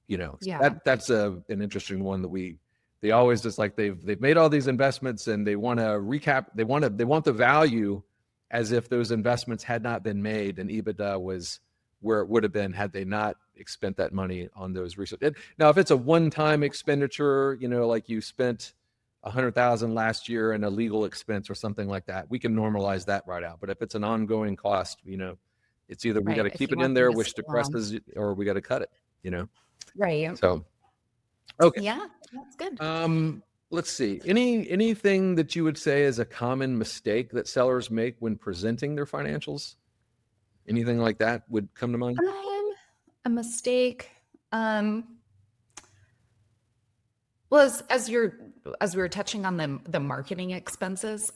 So Yeah. that's an interesting one that they always just like, they've made all these investments and they want to recap. They want the value as if those investments had not been made and EBITDA was where it would have been had they not spent that money on those research. Now, if it's a one-time expenditure, like you spent 100,000 last year in a legal expense or something like that, we can normalize that right out. But if it's an ongoing cost, it's either we got Right. to If keep you it in want them there, to which stay on. depresses, or we got to cut it. Right. So, okay. Yeah. That's good. Let's see. Anything that you would say is a common mistake that sellers make when presenting their financials? Anything like that would come to mind? A mistake. Um, well, as we were touching on the marketing expenses,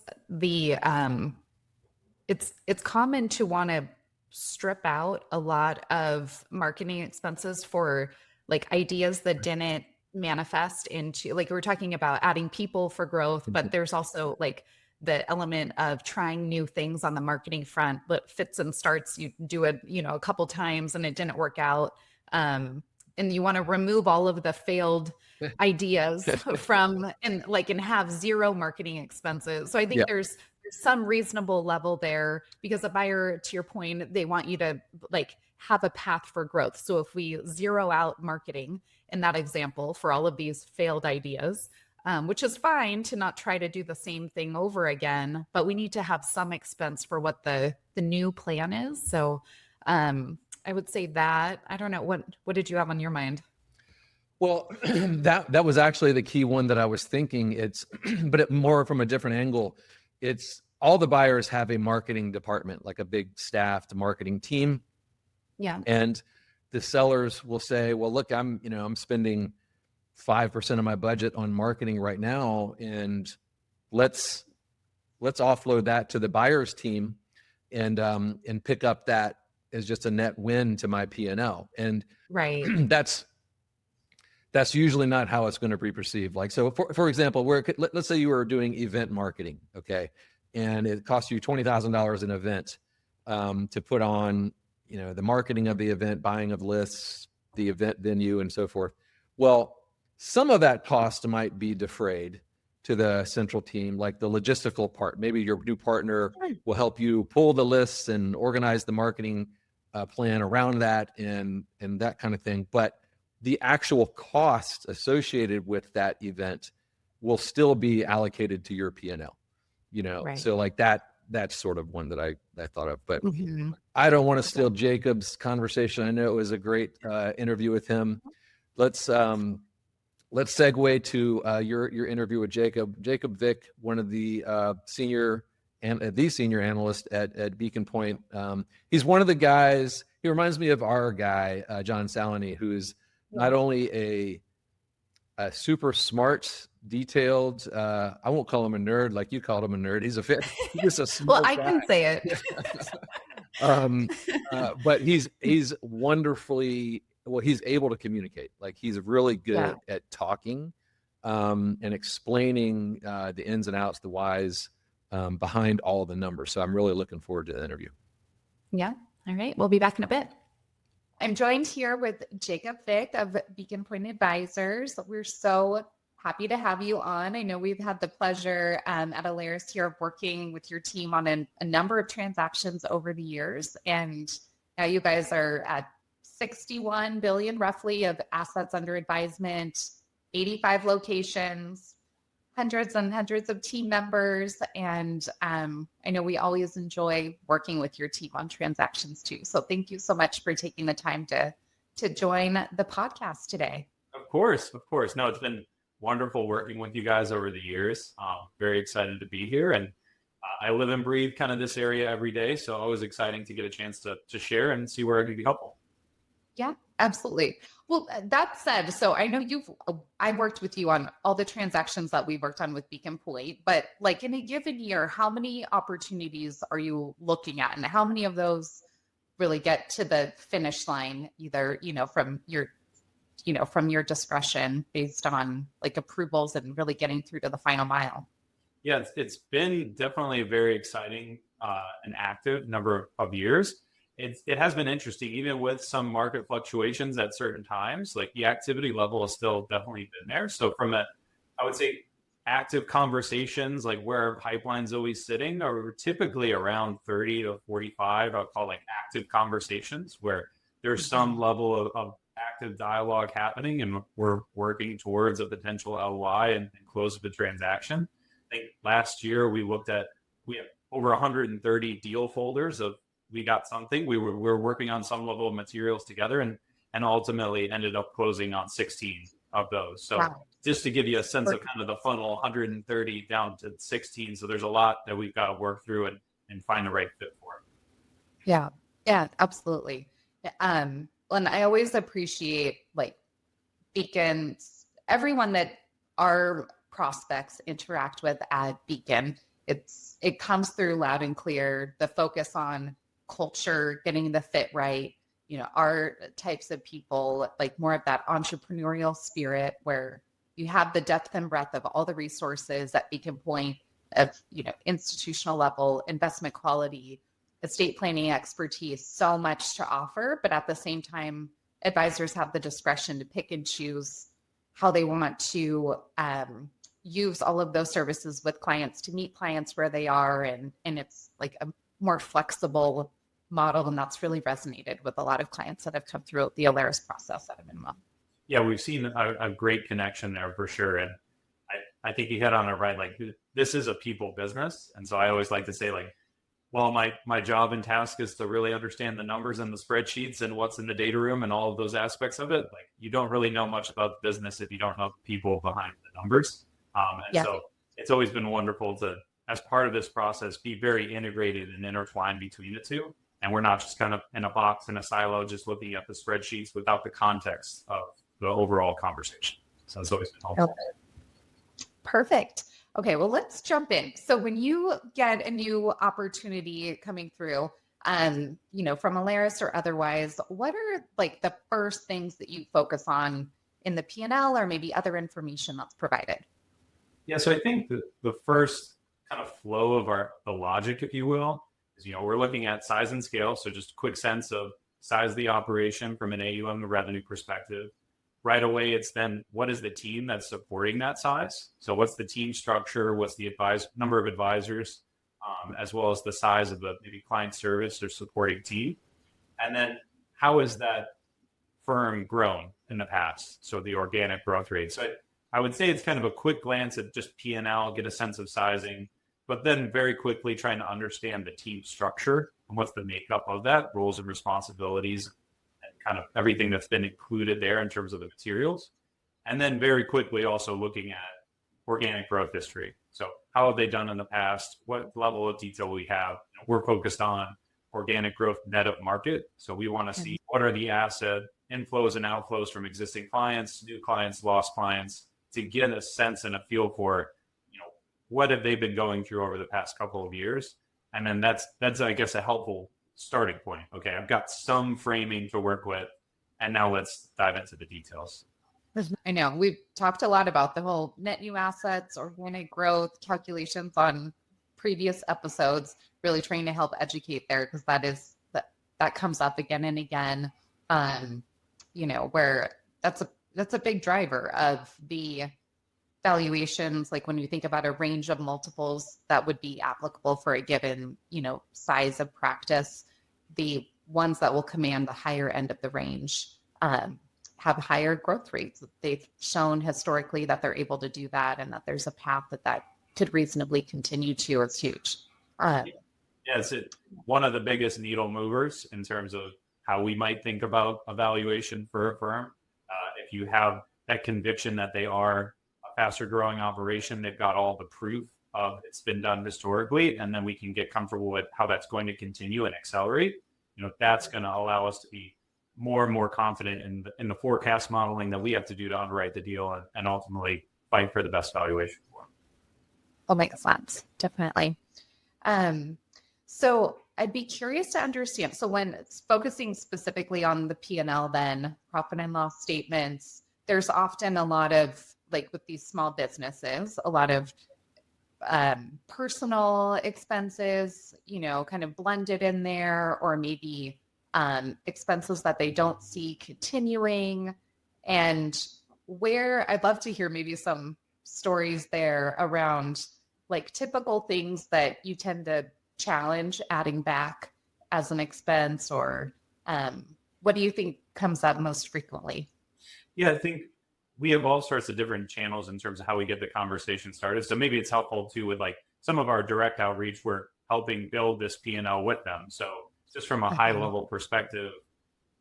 it's common to want to strip out a lot of marketing expenses for like ideas that didn't manifest into, like, we're talking about adding people for growth, but there's also like the element of trying new things on the marketing front, but fits and starts. You do it, a couple times and it didn't work out. And you want to remove all of the failed ideas and have zero marketing expenses. So I think Yeah. there's some reasonable level there, because a buyer, to your point, they want you to like have a path for growth. So if we zero out marketing in that example for all of these failed ideas, which is fine to not try to do the same thing over again, but we need to have some expense for what the new plan is. So I would say that. I don't know, what did you have on your mind? Well, that was actually the key one that I was thinking. But more from a different angle. It's all the buyers have a marketing department, like a big staffed marketing team. Yeah. And the sellers will say, well, look, I'm spending 5% of my budget on marketing right now, and let's offload that to the buyer's team and pick up that as just a net win to my P&L. And Right. that's usually not how it's going to be perceived. Like, so for example, let's say you were doing event marketing, okay, and it cost you $20,000 an event to put on, the marketing of the event, buying of lists, the event venue, and so forth. Well, some of that cost might be defrayed to the central team, like the logistical part. Maybe your new partner will help you pull the lists and organize the marketing plan around that and that kind of thing. But the actual cost associated with that event will still be allocated to your P&L, Right. So like that's sort of one that I thought of, but Mm-hmm. I don't want to steal Jacob's conversation. I know it was a great interview with him. Let's segue to your interview with Jacob Vick, one of the senior analyst at Beacon Pointe. He's one of the guys. He reminds me of our guy, John Salini, who's not only a super smart, detailed. I won't call him a nerd like you called him a nerd. He's just a smart Well, I guy. can say it. But he's wonderfully. Well, he's able to communicate. Like, he's really good at talking and explaining the ins and outs, the whys behind all the numbers. So I'm really looking forward to the interview. Yeah. All right. We'll be back in a bit. I'm joined here with Jacob Vick of Beacon Pointe Advisors. We're so happy to have you on. I know we've had the pleasure at Alaris here of working with your team on a number of transactions over the years. And now you guys are at 61 billion roughly of assets under advisement, 85 locations, hundreds and hundreds of team members. And I know we always enjoy working with your team on transactions too. So thank you so much for taking the time to join the podcast today. Of course. No, it's been wonderful working with you guys over the years. Very excited to be here. And I live and breathe kind of this area every day. So always exciting to get a chance to share and see where I can be helpful. Yeah, absolutely. Well, that said, so I know I worked with you on all the transactions that we worked on with Beacon Pointe, but like in a given year, how many opportunities are you looking at, and how many of those really get to the finish line, either, from your discretion based on like approvals and really getting through to the final mile? Yeah, it's been definitely a very exciting and active number of years. It has been interesting, even with some market fluctuations at certain times. Like, the activity level has still definitely been there. So from I would say active conversations, like where our pipeline's always sitting, are typically around 30 to 45. I'll call like active conversations, where there's some level of active dialogue happening, and we're working towards a potential LOI and close of the transaction. I think last year we have over 130 deal folders of, we got something. We were working on some level of materials together, and ultimately ended up closing on 16 of those. So just to give you a sense of kind of the funnel, 130 down to 16. So there's a lot that we've got to work through and find the right fit for. Yeah, absolutely. And I always appreciate like Beacon's, everyone that our prospects interact with at Beacon. It comes through loud and clear, the focus on culture, getting the fit right, our types of people, like more of that entrepreneurial spirit where you have the depth and breadth of all the resources at Beacon Pointe of, institutional level, investment quality, estate planning expertise, so much to offer. But at the same time, advisors have the discretion to pick and choose how they want to use all of those services with clients to meet clients where they are. And it's like a more flexible model. And that's really resonated with a lot of clients that have come through the Alaris process at a minimum. Yeah, we've seen a great connection there for sure. And I think you hit on it right. Like, this is a people business. And so I always like to say, like, well, my job and task is to really understand the numbers and the spreadsheets and what's in the data room and all of those aspects of it. Like, you don't really know much about the business if you don't know the people behind the numbers. So it's always been wonderful to, as part of this process, be very integrated and intertwined between the two. And we're not just kind of in a box, in a silo, just looking at the spreadsheets without the context of the overall conversation. So it's always been helpful. Okay. Perfect. Okay, well, let's jump in. So when you get a new opportunity coming through, from Alaris or otherwise, what are like the first things that you focus on in the P&L or maybe other information that's provided? Yeah, so I think the first kind of flow of the logic, if you will, is, we're looking at size and scale. So just a quick sense of size of the operation from an AUM and revenue perspective. Right away, it's then what is the team that's supporting that size? So what's the team structure? What's the number of advisors, as well as the size of the maybe client service or supporting team? And then how is that firm grown in the past? So the organic growth rate. So I would say it's kind of a quick glance at just P&L, get a sense of sizing, but then very quickly trying to understand the team structure and what's the makeup of that, roles and responsibilities, kind of everything that's been included there in terms of the materials. And then very quickly also looking at organic growth history. So how have they done in the past? What level of detail we have? We're focused on organic growth net of market. So we want to see what are the asset inflows and outflows from existing clients, new clients, lost clients, to get a sense and a feel for, what have they been going through over the past couple of years? And then that's I guess, a helpful starting point. Okay, I've got some framing to work with, and now let's dive into the details. I know we've talked a lot about the whole net new assets, organic growth calculations on previous episodes, really trying to help educate there, because that comes up again and again, where that's a big driver of the valuations. Like when you think about a range of multiples that would be applicable for a given, size of practice, the ones that will command the higher end of the range have higher growth rates. They've shown historically that they're able to do that, and that there's a path that could reasonably continue to. It's huge. It's one of the biggest needle movers in terms of how we might think about a valuation for a firm. If you have that conviction that they are a faster growing operation, they've got all the proof of it's been done historically, and then we can get comfortable with how that's going to continue and accelerate. That's going to allow us to be more and more confident in the forecast modeling that we have to do to underwrite the deal and ultimately fight for the best valuation for them. Oh, makes sense. Definitely. So I'd be curious to understand. So when it's focusing specifically on the P&L, then profit and loss statements, there's often a lot of, like with these small businesses, a lot of personal expenses, kind of blended in there, or maybe expenses that they don't see continuing. And where I'd love to hear maybe some stories there around like typical things that you tend to challenge adding back as an expense, or what do you think comes up most frequently? Yeah, I think we have all sorts of different channels in terms of how we get the conversation started. So maybe it's helpful too with like some of our direct outreach, we're helping build this P&L with them. So just from a high level perspective,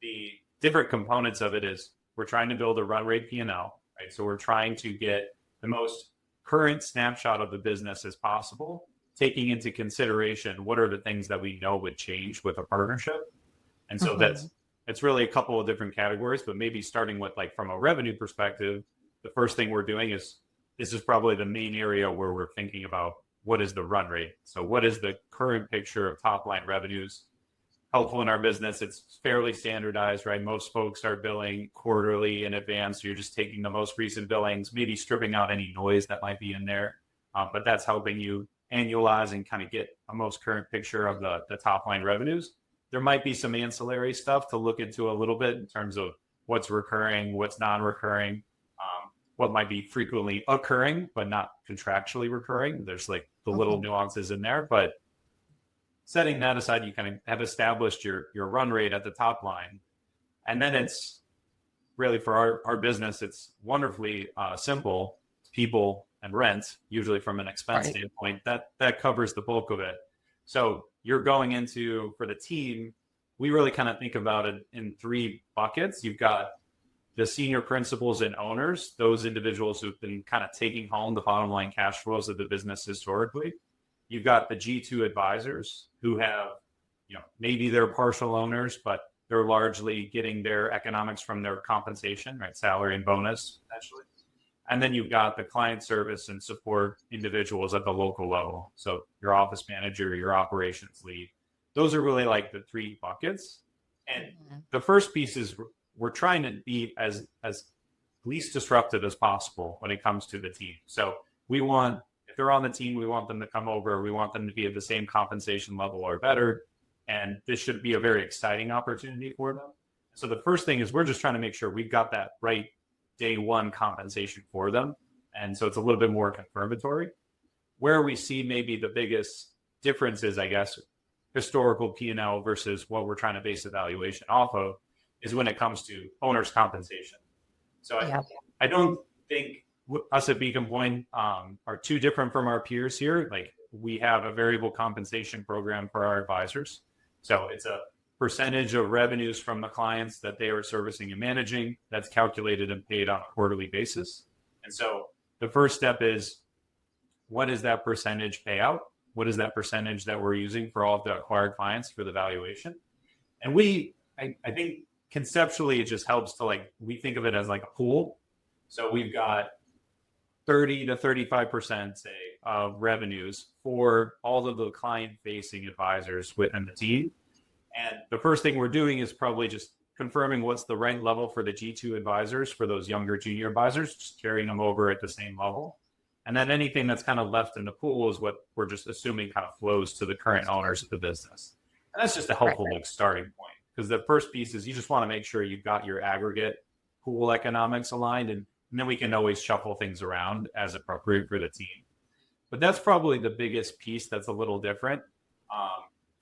the different components of it is we're trying to build a run rate P&L, right? So we're trying to get the most current snapshot of the business as possible, taking into consideration what are the things that we know would change with a partnership. And so it's really a couple of different categories, but maybe starting with like from a revenue perspective, the first thing we're doing is, this is probably the main area where we're thinking about what is the run rate. So what is the current picture of top line revenues? helpful in our business. It's fairly standardized, right? Most folks are billing quarterly in advance. So you're just taking the most recent billings, maybe stripping out any noise that might be in there. But that's helping you annualize and kind of get a most current picture of the top line revenues. There might be some ancillary stuff to look into a little bit in terms of what's recurring, what's non-recurring, what might be frequently occurring, but not contractually recurring. There's like the little nuances in there, but setting that aside, you kind of have established your run rate at the top line. And then it's really for our business, it's wonderfully simple. People and rent, usually from an expense standpoint, that covers the bulk of it. So you're going into, for the team, we really kind of think about it in 3 buckets. You've got the senior principals and owners, those individuals who've been kind of taking home the bottom line cash flows of the business historically. You've got the G2 advisors who have, maybe they're partial owners, but they're largely getting their economics from their compensation, right? Salary and bonus, essentially. And then you've got the client service and support individuals at the local level. So your office manager, your operations lead. Those are really like the 3 buckets. And the first piece is we're trying to be as least disruptive as possible when it comes to the team. So we want, if they're on the team, we want them to come over. We want them to be at the same compensation level or better. And this should be a very exciting opportunity for them. So the first thing is we're just trying to make sure we've got that right day one compensation for them. And so it's a little bit more confirmatory. Where we see maybe the biggest differences, I guess, historical P&L versus what we're trying to base evaluation off of is when it comes to owner's compensation. So I don't think us at Beacon Pointe are too different from our peers here. Like, we have a variable compensation program for our advisors. So it's a percentage of revenues from the clients that they are servicing and managing that's calculated and paid on a quarterly basis. And so the first step is, what is that percentage payout? What is that percentage that we're using for all of the acquired clients for the valuation? And I think conceptually, it just helps to we think of it as like a pool. So we've got 30 to 35%, say, of revenues for all of the client-facing advisors within the team. And the first thing we're doing is probably just confirming what's the right level for the G2 advisors, for those younger junior advisors, just carrying them over at the same level. And then anything that's kind of left in the pool is what we're just assuming kind of flows to the current owners of the business. And that's just a helpful starting point, because the first piece is you just want to make sure you've got your aggregate pool economics aligned, and then we can always shuffle things around as appropriate for the team. But that's probably the biggest piece that's a little different.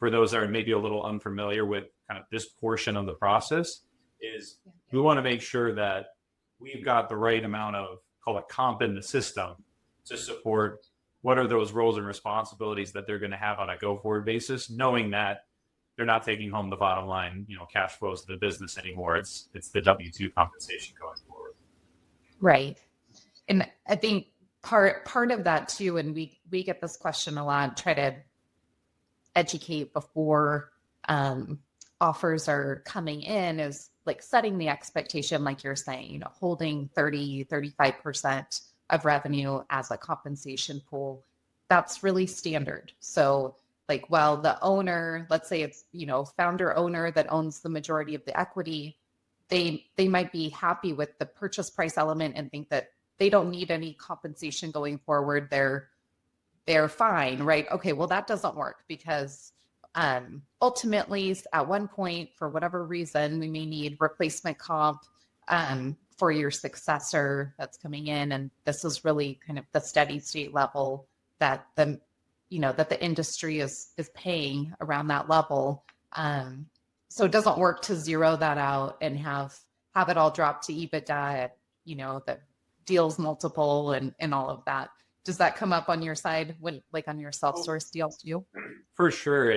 For those that are maybe a little unfamiliar with kind of this portion of the process, is we want to make sure that we've got the right amount of, call it, comp in the system to support what are those roles and responsibilities that they're going to have on a go-forward basis, knowing that they're not taking home the bottom line, cash flows of the business anymore. It's the W-2 compensation going forward. Right. And I think part of that too, and we get this question a lot, try to educate before offers are coming in, is like setting the expectation, like you're saying, holding 30, 35% of revenue as a compensation pool. That's really standard. So while the owner, let's say it's, founder owner that owns the majority of the equity, they might be happy with the purchase price element and think that they don't need any compensation going forward. They're fine, right? Okay, well, that doesn't work, because ultimately at one point, for whatever reason, we may need replacement comp for your successor that's coming in. And this is really kind of the steady state level that the industry is paying around that level. So it doesn't work to zero that out and have it all drop to EBITDA at, the deals multiple and all of that. Does that come up on your side when, on your self-source deals too? For sure.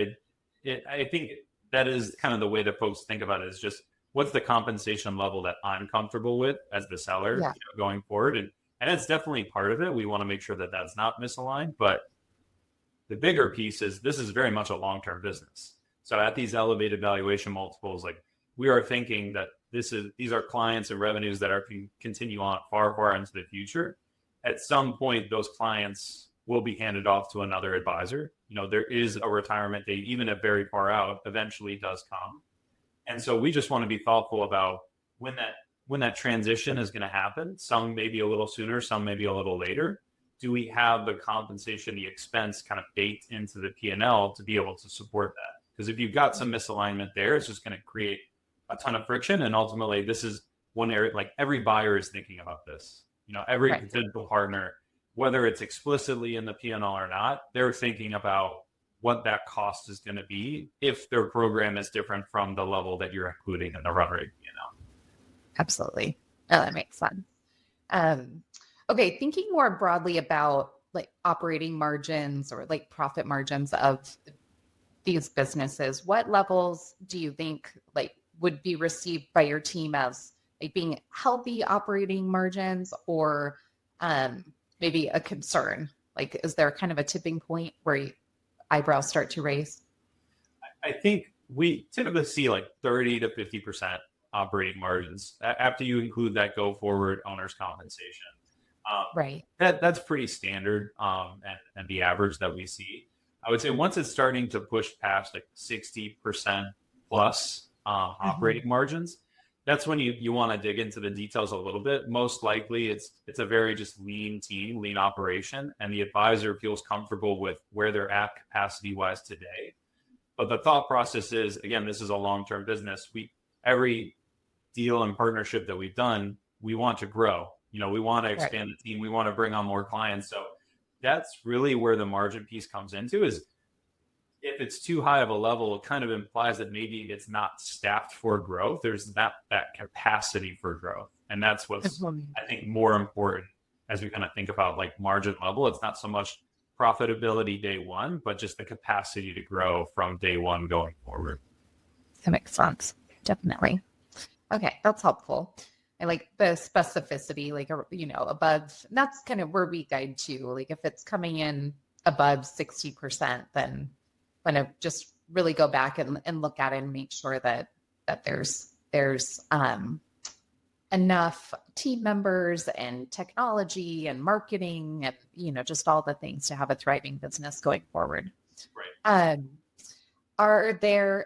I think that is kind of the way that folks think about it, is just what's the compensation level that I'm comfortable with as the seller going forward. And it's definitely part of it. We want to make sure that that's not misaligned. But the bigger piece is this is very much a long-term business. So at these elevated valuation multiples, we are thinking that these are clients and revenues that can continue on far, far into the future. At some point, those clients will be handed off to another advisor. there is a retirement date, even if very far out, eventually does come. And so we just want to be thoughtful about when that transition is going to happen. Some maybe a little sooner, some maybe a little later. Do we have the compensation, the expense kind of baked into the P&L to be able to support that? Because if you've got some misalignment there, it's just going to create a ton of friction. And ultimately, this is one area, like every buyer is thinking about this. Every potential partner, whether it's explicitly in the P&L or not, they're thinking about what that cost is going to be if their program is different from the level that you're including in the run rate P&L. Absolutely. Oh, that makes sense. Okay, thinking more broadly about like operating margins or like profit margins of these businesses, what levels do you think like would be received by your team as like being healthy operating margins, or maybe a concern? Like, is there kind of a tipping point where eyebrows start to raise? I think we typically see like 30 to 50% operating margins after you include that go forward owner's compensation. Right. That's pretty standard and the average that we see. I would say once it's starting to push past like 60% plus operating margins, that's when you want to dig into the details a little bit. Most likely it's a very just lean team, lean operation, and the advisor feels comfortable with where they're at capacity wise today. But the thought process is, again, this is a long-term business. Every deal and partnership that we've done, we want to grow. We want to expand the team. We want to bring on more clients. So that's really where the margin piece comes into, is if it's too high of a level, it kind of implies that maybe it's not staffed for growth. There's that capacity for growth. And that's what's, I think, more important as we kind of think about like margin level. It's not so much profitability day one, but just the capacity to grow from day one going forward. That makes sense. Definitely. Okay, that's helpful. I like the specificity, like, above. That's kind of where we guide to. Like, if it's coming in above 60%, then kind of just really go back and look at it and make sure that there's enough team members and technology and marketing and, just all the things to have a thriving business going forward. Right. Are there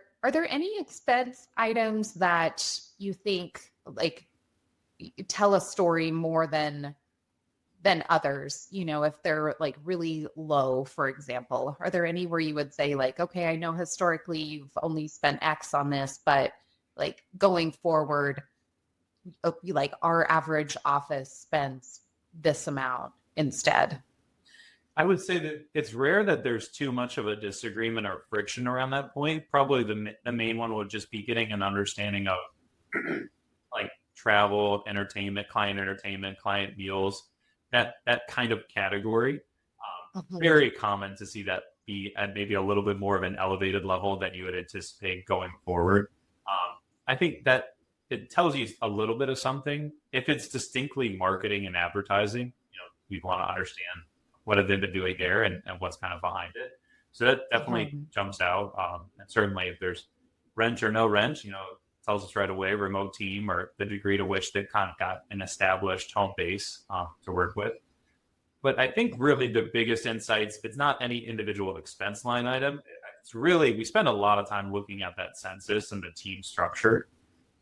any expense items that you think like tell a story more than others? If they're like really low, for example, are there any where you would say like, okay, I know historically you've only spent X on this, but like going forward, like our average office spends this amount instead? I would say that it's rare that there's too much of a disagreement or friction around that point. Probably the main one would just be getting an understanding of like travel, entertainment, client meals, that kind of category. Very common to see that be at maybe a little bit more of an elevated level than you would anticipate going forward. I think that it tells you a little bit of something. If it's distinctly marketing and advertising, we want to understand what have they been doing there and what's kind of behind it. So that definitely jumps out. And certainly if there's rent or no rent, tells us right away, remote team, or the degree to which they've kind of got an established home base to work with. But I think really the biggest insights, it's not any individual expense line item. It's really, we spend a lot of time looking at that census and the team structure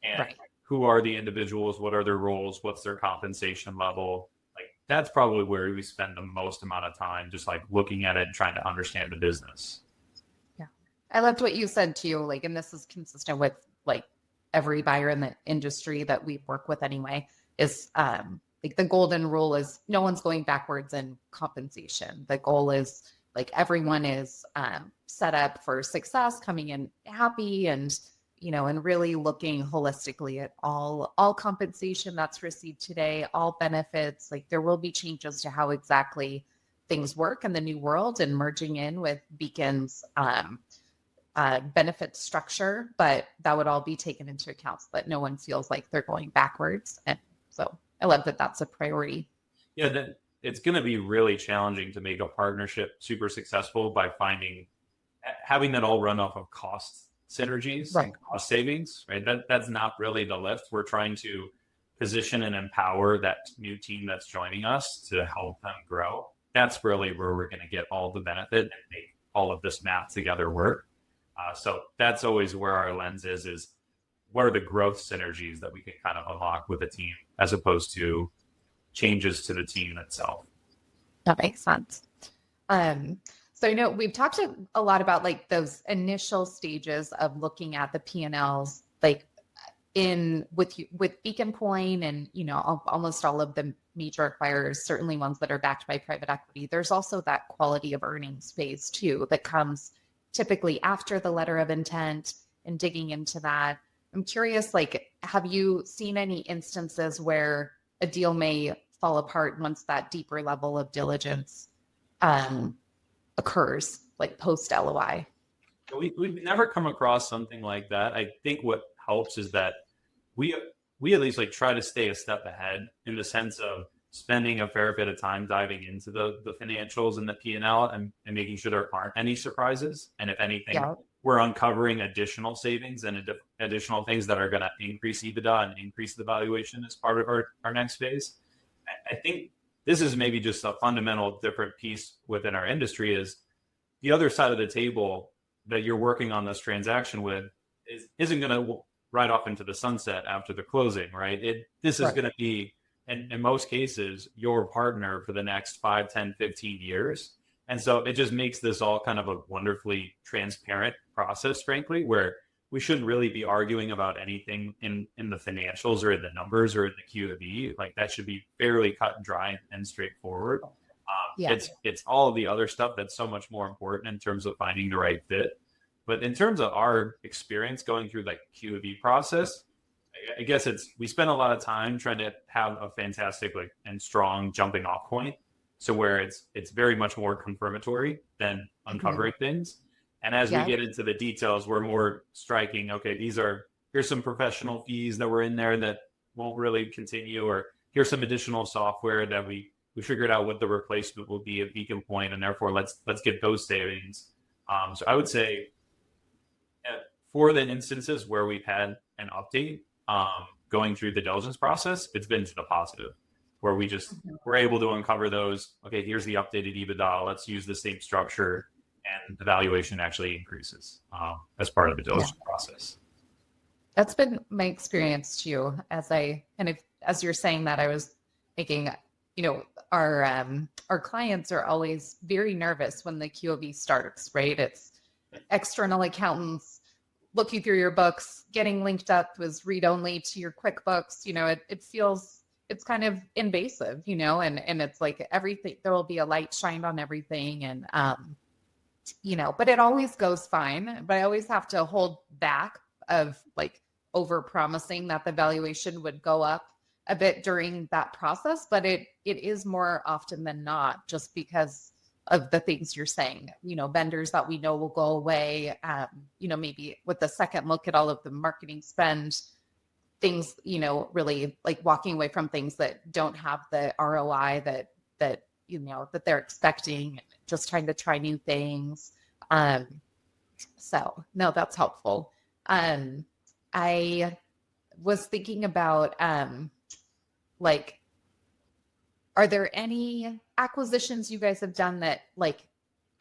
and who are the individuals, what are their roles, what's their compensation level. Like that's probably where we spend the most amount of time, just like looking at it and trying to understand the business. Yeah. I loved what you said too, like, and this is consistent with like every buyer in the industry that we work with anyway, is like the golden rule is no one's going backwards in compensation. The goal is like everyone is set up for success, coming in happy and, and really looking holistically at all compensation that's received today, all benefits. Like there will be changes to how exactly things work in the new world and merging in with Beacon's benefit structure, but that would all be taken into account so that no one feels like they're going backwards. And so I love that that's a priority. Yeah, it's going to be really challenging to make a partnership super successful by having that all run off of cost synergies and cost savings, right? That's not really the lift. We're trying to position and empower that new team that's joining us to help them grow. That's really where we're going to get all the benefit and make all of this math together work. So that's always where our lens is what are the growth synergies that we can kind of unlock with a team as opposed to changes to the team itself. That makes sense. So I know we've talked a lot about like those initial stages of looking at the P&Ls, like with Beacon Pointe and, you know, almost all of the major acquirers, certainly ones that are backed by private equity. There's also that quality of earnings phase too, that comes typically after the letter of intent and digging into that. I'm curious, like, have you seen any instances where a deal may fall apart once that deeper level of diligence occurs, like post LOI? We've never come across something like that. I think what helps is that we at least like try to stay a step ahead in the sense of spending a fair bit of time diving into the financials and the P&L and making sure there aren't any surprises. And if anything, we're uncovering additional savings and additional things that are going to increase EBITDA and increase the valuation as part of our next phase. I think this is maybe just a fundamental different piece within our industry is the other side of the table that you're working on this transaction with isn't going to ride off into the sunset after the closing, right? This is going to be, in most cases, your partner for the next 5, 10, 15 years. And so it just makes this all kind of a wonderfully transparent process, frankly, where we shouldn't really be arguing about anything in the financials or in the numbers or in the Q of E. Like that should be fairly cut and dry and straightforward. It's all of the other stuff that's so much more important in terms of finding the right fit. But in terms of our experience going through like Q of E process, I guess we spend a lot of time trying to have a fantastic like and strong jumping off point. So where it's very much more confirmatory than uncovering things. And as we get into the details, we're more striking, okay, here's some professional fees that were in there that won't really continue, or here's some additional software that we figured out what the replacement will be at Beacon Pointe, and therefore let's get those savings. So I would say for the instances where we've had an update going through the diligence process, it's been to the positive, where we're able to uncover those. Okay, here's the updated EBITDA. Let's use the same structure, and the valuation actually increases as part of the diligence process. That's been my experience too. As you're saying that, I was thinking, you know, our clients are always very nervous when the QOB starts, right? It's external accountants looking through your books, getting linked up with read-only to your QuickBooks. You know, it feels, it's kind of invasive, you know, and it's like everything, there will be a light shined on everything. And, you know, but it always goes fine. But I always have to hold back of like over promising that the valuation would go up a bit during that process. But it is more often than not, just because of the things you're saying, you know, vendors that we know will go away, you know, maybe with the second look at all of the marketing spend, things, you know, really like walking away from things that don't have the ROI that, you know, that they're expecting, just trying to try new things. So no, that's helpful. I was thinking about, like, are there any acquisitions you guys have done that like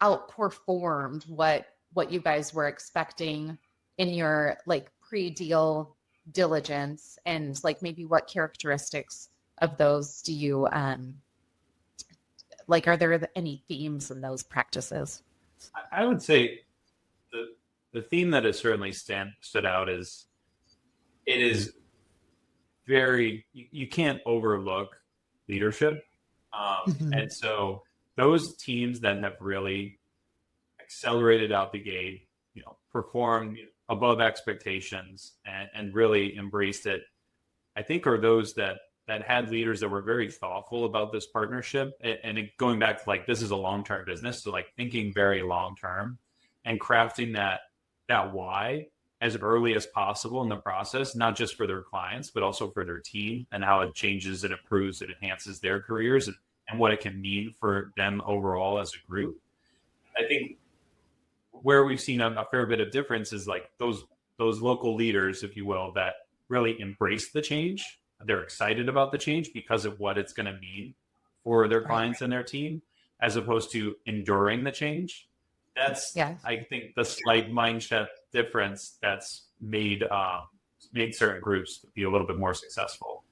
outperformed what you guys were expecting in your like pre-deal diligence, and like maybe what characteristics of those do you like, are there any themes in those practices? I would say the theme that has certainly stood out is it is very, you can't overlook leadership. And so those teams that have really accelerated out the gate, you know, performed above expectations and really embraced it, I think are those that had leaders that were very thoughtful about this partnership. And going back to like, this is a long-term business. So like thinking very long-term and crafting that why as early as possible in the process, not just for their clients, but also for their team and how it changes and improves and enhances their careers and what it can mean for them overall as a group. I think where we've seen a fair bit of difference is like those local leaders, if you will, that really embrace the change. They're excited about the change because of what it's going to mean for their clients and their team, as opposed to enduring the change. That's, Yeah. I think, the slight mindset difference that's made certain groups be a little bit more successful.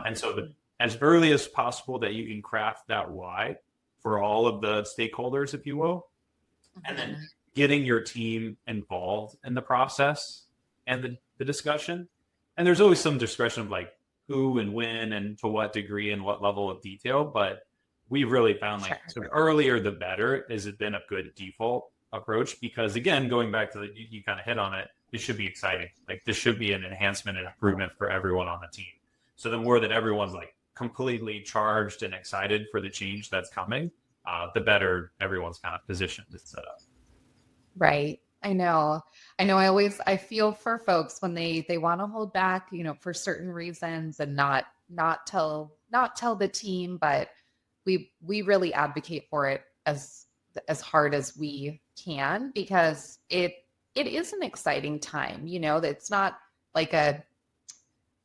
And so as early as possible that you can craft that why for all of the stakeholders, if you will, and then getting your team involved in the process and the discussion. And there's always some discretion of like who and when and to what degree and what level of detail, but we've really found like sort of earlier the better has been a good default approach, because again, going back to you kind of hit on it, this should be exciting. Like this should be an enhancement and improvement for everyone on the team. So the more that everyone's like completely charged and excited for the change that's coming, the better everyone's kind of positioned and set up. Right. I know. I feel for folks when they want to hold back, for certain reasons and not tell the team, but we really advocate for it as hard as we can, because it is an exciting time. It's not like a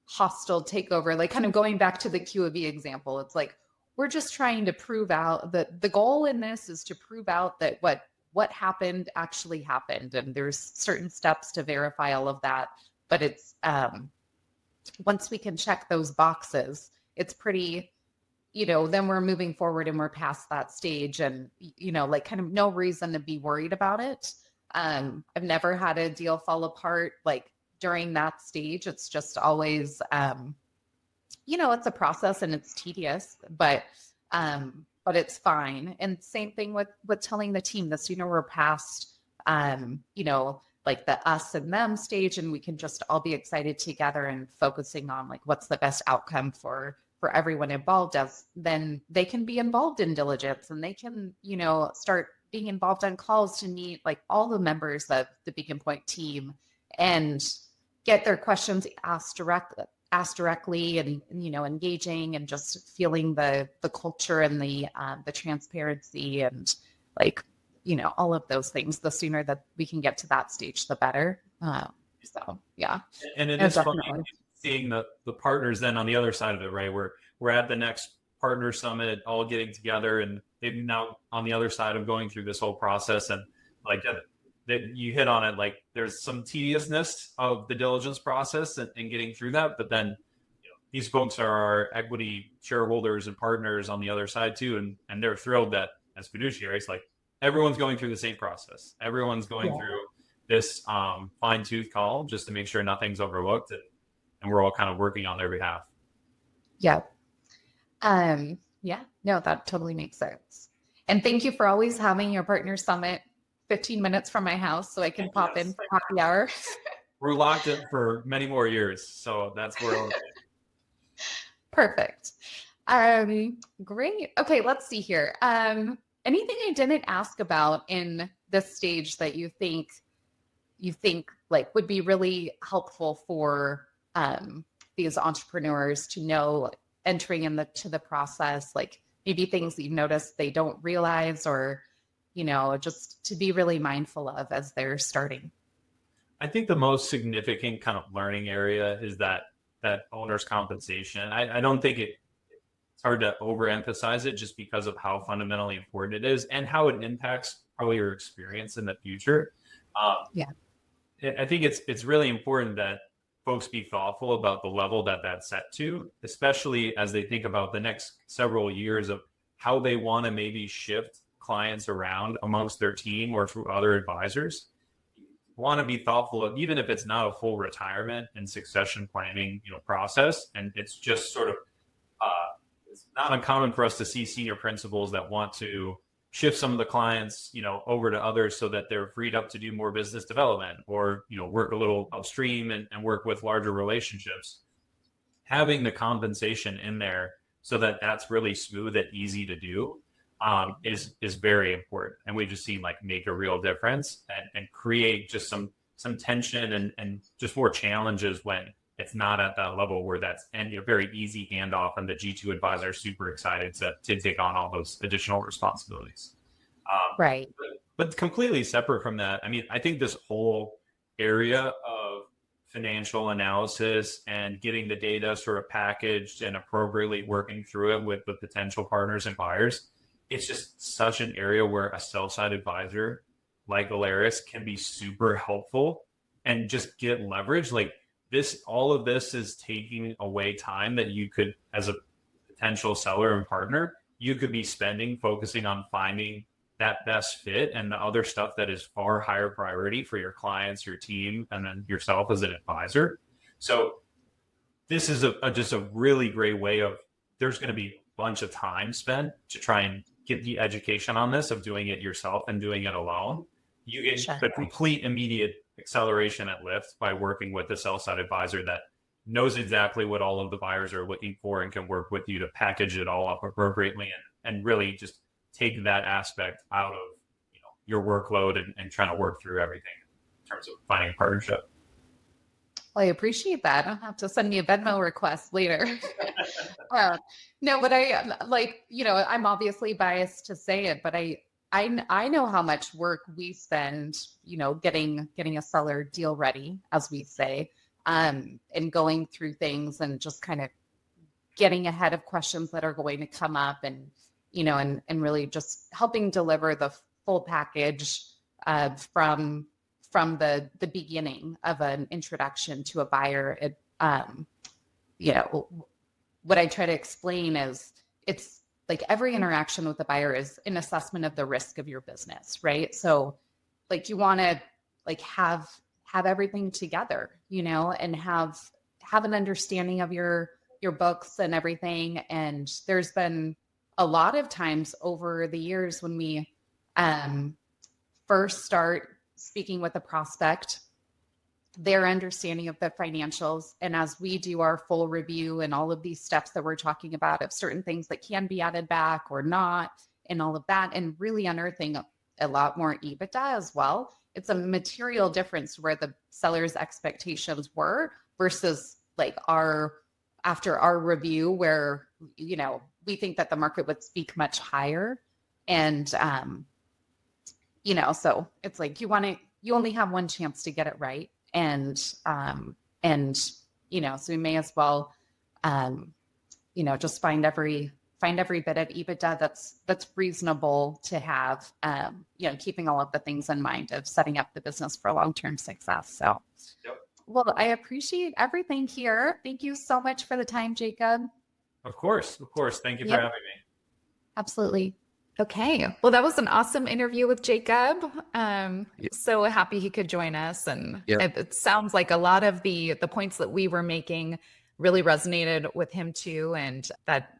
hostile takeover, like kind of going back to the Q of E example. It's like, we're just trying to prove out that the goal in this is to prove out that what happened actually happened. And there's certain steps to verify all of that. But it's, once we can check those boxes, it's pretty, then we're moving forward and we're past that stage, and, like kind of no reason to be worried about it. I've never had a deal fall apart like during that stage. It's just always, it's a process and it's tedious, but it's fine. And same thing with telling the team this, we're past, like the us and them stage, and we can just all be excited together and focusing on like what's the best outcome for everyone involved, as then they can be involved in diligence, and they can, start being involved on calls to meet like all the members of the Beacon Pointe team and get their questions asked directly and, engaging and just feeling the culture and the transparency and like, all of those things. The sooner that we can get to that stage, the better. So, yeah. And it is funny seeing the partners then on the other side of it, right? We're at the next partner summit, all getting together, and they've now on the other side of going through this whole process. And like that you hit on it, like there's some tediousness of the diligence process and getting through that. But then these folks are our equity shareholders and partners on the other side too. And they're thrilled that as fiduciaries, like everyone's going through the same process. Everyone's going through this fine tooth call just to make sure nothing's overlooked. And we're all kind of working on their behalf. Yeah. No, that totally makes sense. And thank you for always having your partner summit 15 minutes from my house so I can pop in for happy hour. We're locked in for many more years. So that's where we're Perfect. Great. Okay, let's see here. Anything I didn't ask about in this stage that you think like would be really helpful for these entrepreneurs to know entering into the process, like maybe things that you've noticed they don't realize, or just to be really mindful of as they're starting? I think the most significant kind of learning area is that owner's compensation. I don't think it's hard to overemphasize it just because of how fundamentally important it is and how it impacts probably your experience in the future. I think it's really important that folks be thoughtful about the level that's set to, especially as they think about the next several years of how they want to maybe shift clients around amongst their team or through other advisors. Want to be thoughtful of, even if it's not a full retirement and succession planning, process. And it's just sort of, it's not uncommon for us to see senior principals that want to shift some of the clients, over to others so that they're freed up to do more business development or, work a little upstream and work with larger relationships. Having the compensation in there so that that's really smooth and easy to do is very important. And we've just seen like make a real difference and create just some tension and just more challenges when it's not at that level where that's very easy handoff and the G2 advisor is super excited to take on all those additional responsibilities. Right. But completely separate from that, I think this whole area of financial analysis and getting the data sort of packaged and appropriately working through it with the potential partners and buyers, it's just such an area where a sell-side advisor like Alaris can be super helpful and just get leverage. Like this, all of this is taking away time that you could, as a potential seller and partner, you could be spending focusing on finding that best fit and the other stuff that is far higher priority for your clients, your team, and then yourself as an advisor. So this is just a really great way of, there's going to be a bunch of time spent to try and get the education on this of doing it yourself and doing it alone. You get the complete immediate acceleration at Lyft by working with a sell-side advisor that knows exactly what all of the buyers are looking for and can work with you to package it all up appropriately and really just take that aspect out of your workload and trying to work through everything in terms of finding a partnership. Well, I appreciate that. I'll have to send me a Venmo request later. No, but I'm obviously biased to say it, but I know how much work we spend, getting a seller deal ready, as we say, and going through things and just kind of getting ahead of questions that are going to come up and really just helping deliver the full package from the beginning of an introduction to a buyer. What I try to explain is it's like every interaction with the buyer is an assessment of the risk of your business, right? So like you want to have everything together, and have an understanding of your books and everything. And there's been a lot of times over the years when we first start speaking with a prospect, their understanding of the financials, and as we do our full review and all of these steps that we're talking about of certain things that can be added back or not, and all of that, and really unearthing a lot more EBITDA as well. It's a material difference where the seller's expectations were versus after our review where, we think that the market would speak much higher. And, so it's like, you only have one chance to get it right. And so we may as well, just find every bit of EBITDA that's reasonable to have, keeping all of the things in mind of setting up the business for long-term success. So, Yep. Well, I appreciate everything here. Thank you so much for the time, Jacob. Of course. Thank you for having me. Absolutely. Okay. Well, that was an awesome interview with Jacob. So happy he could join us. And it sounds like a lot of the points that we were making really resonated with him too. And that,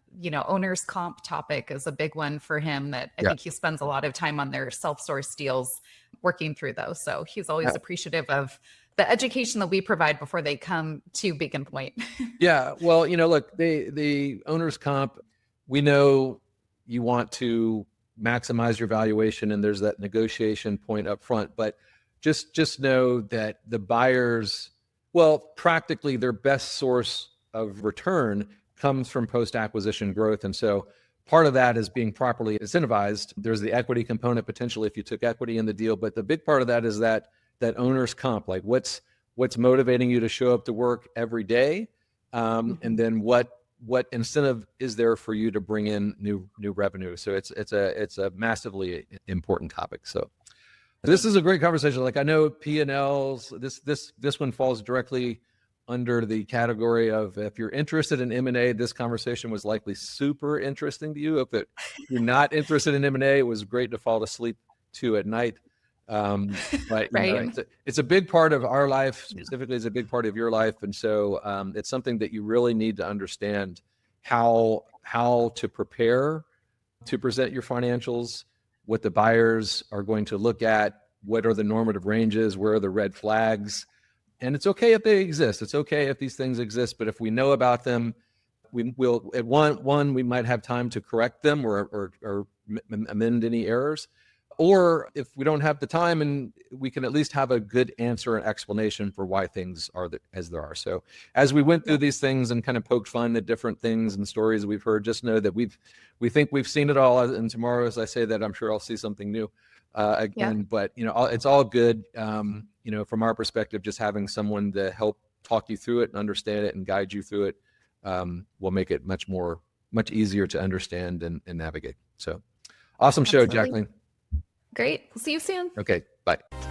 owner's comp topic is a big one for him that I think he spends a lot of time on their self-source deals working through those. So he's always appreciative of the education that we provide before they come to Beacon Pointe. Yeah. Well, look, the owner's comp, we know you want to maximize your valuation and there's that negotiation point up front, but just know that the buyers, practically their best source of return comes from post-acquisition growth. And so part of that is being properly incentivized. There's the equity component potentially if you took equity in the deal, but the big part of that is that owner's comp, like what's motivating you to show up to work every day, and then what incentive is there for you to bring in new revenue. So it's a massively important topic. So this is a great conversation. Like I know P&Ls, this one falls directly under the category of, if you're interested in M&A, this conversation was likely super interesting to you. If you're not interested in M&A, it was great to fall asleep to at night. But it's a big part of our life, specifically it's a big part of your life. And so it's something that you really need to understand how to prepare to present your financials, what the buyers are going to look at, what are the normative ranges, where are the red flags. And it's okay if they exist. It's okay if these things exist, but if we know about them, we will at one, we might have time to correct them or amend any errors. Or if we don't have the time, and we can at least have a good answer and explanation for why things are as they are. So as we went through these things and kind of poked fun at different things and stories we've heard, just know that we think we've seen it all. And tomorrow, as I say that, I'm sure I'll see something new again. But it's all good. From our perspective, just having someone to help talk you through it and understand it and guide you through it will make it much easier to understand and navigate. So awesome show, Jacqueline. Great. We'll see you soon. Okay. Bye.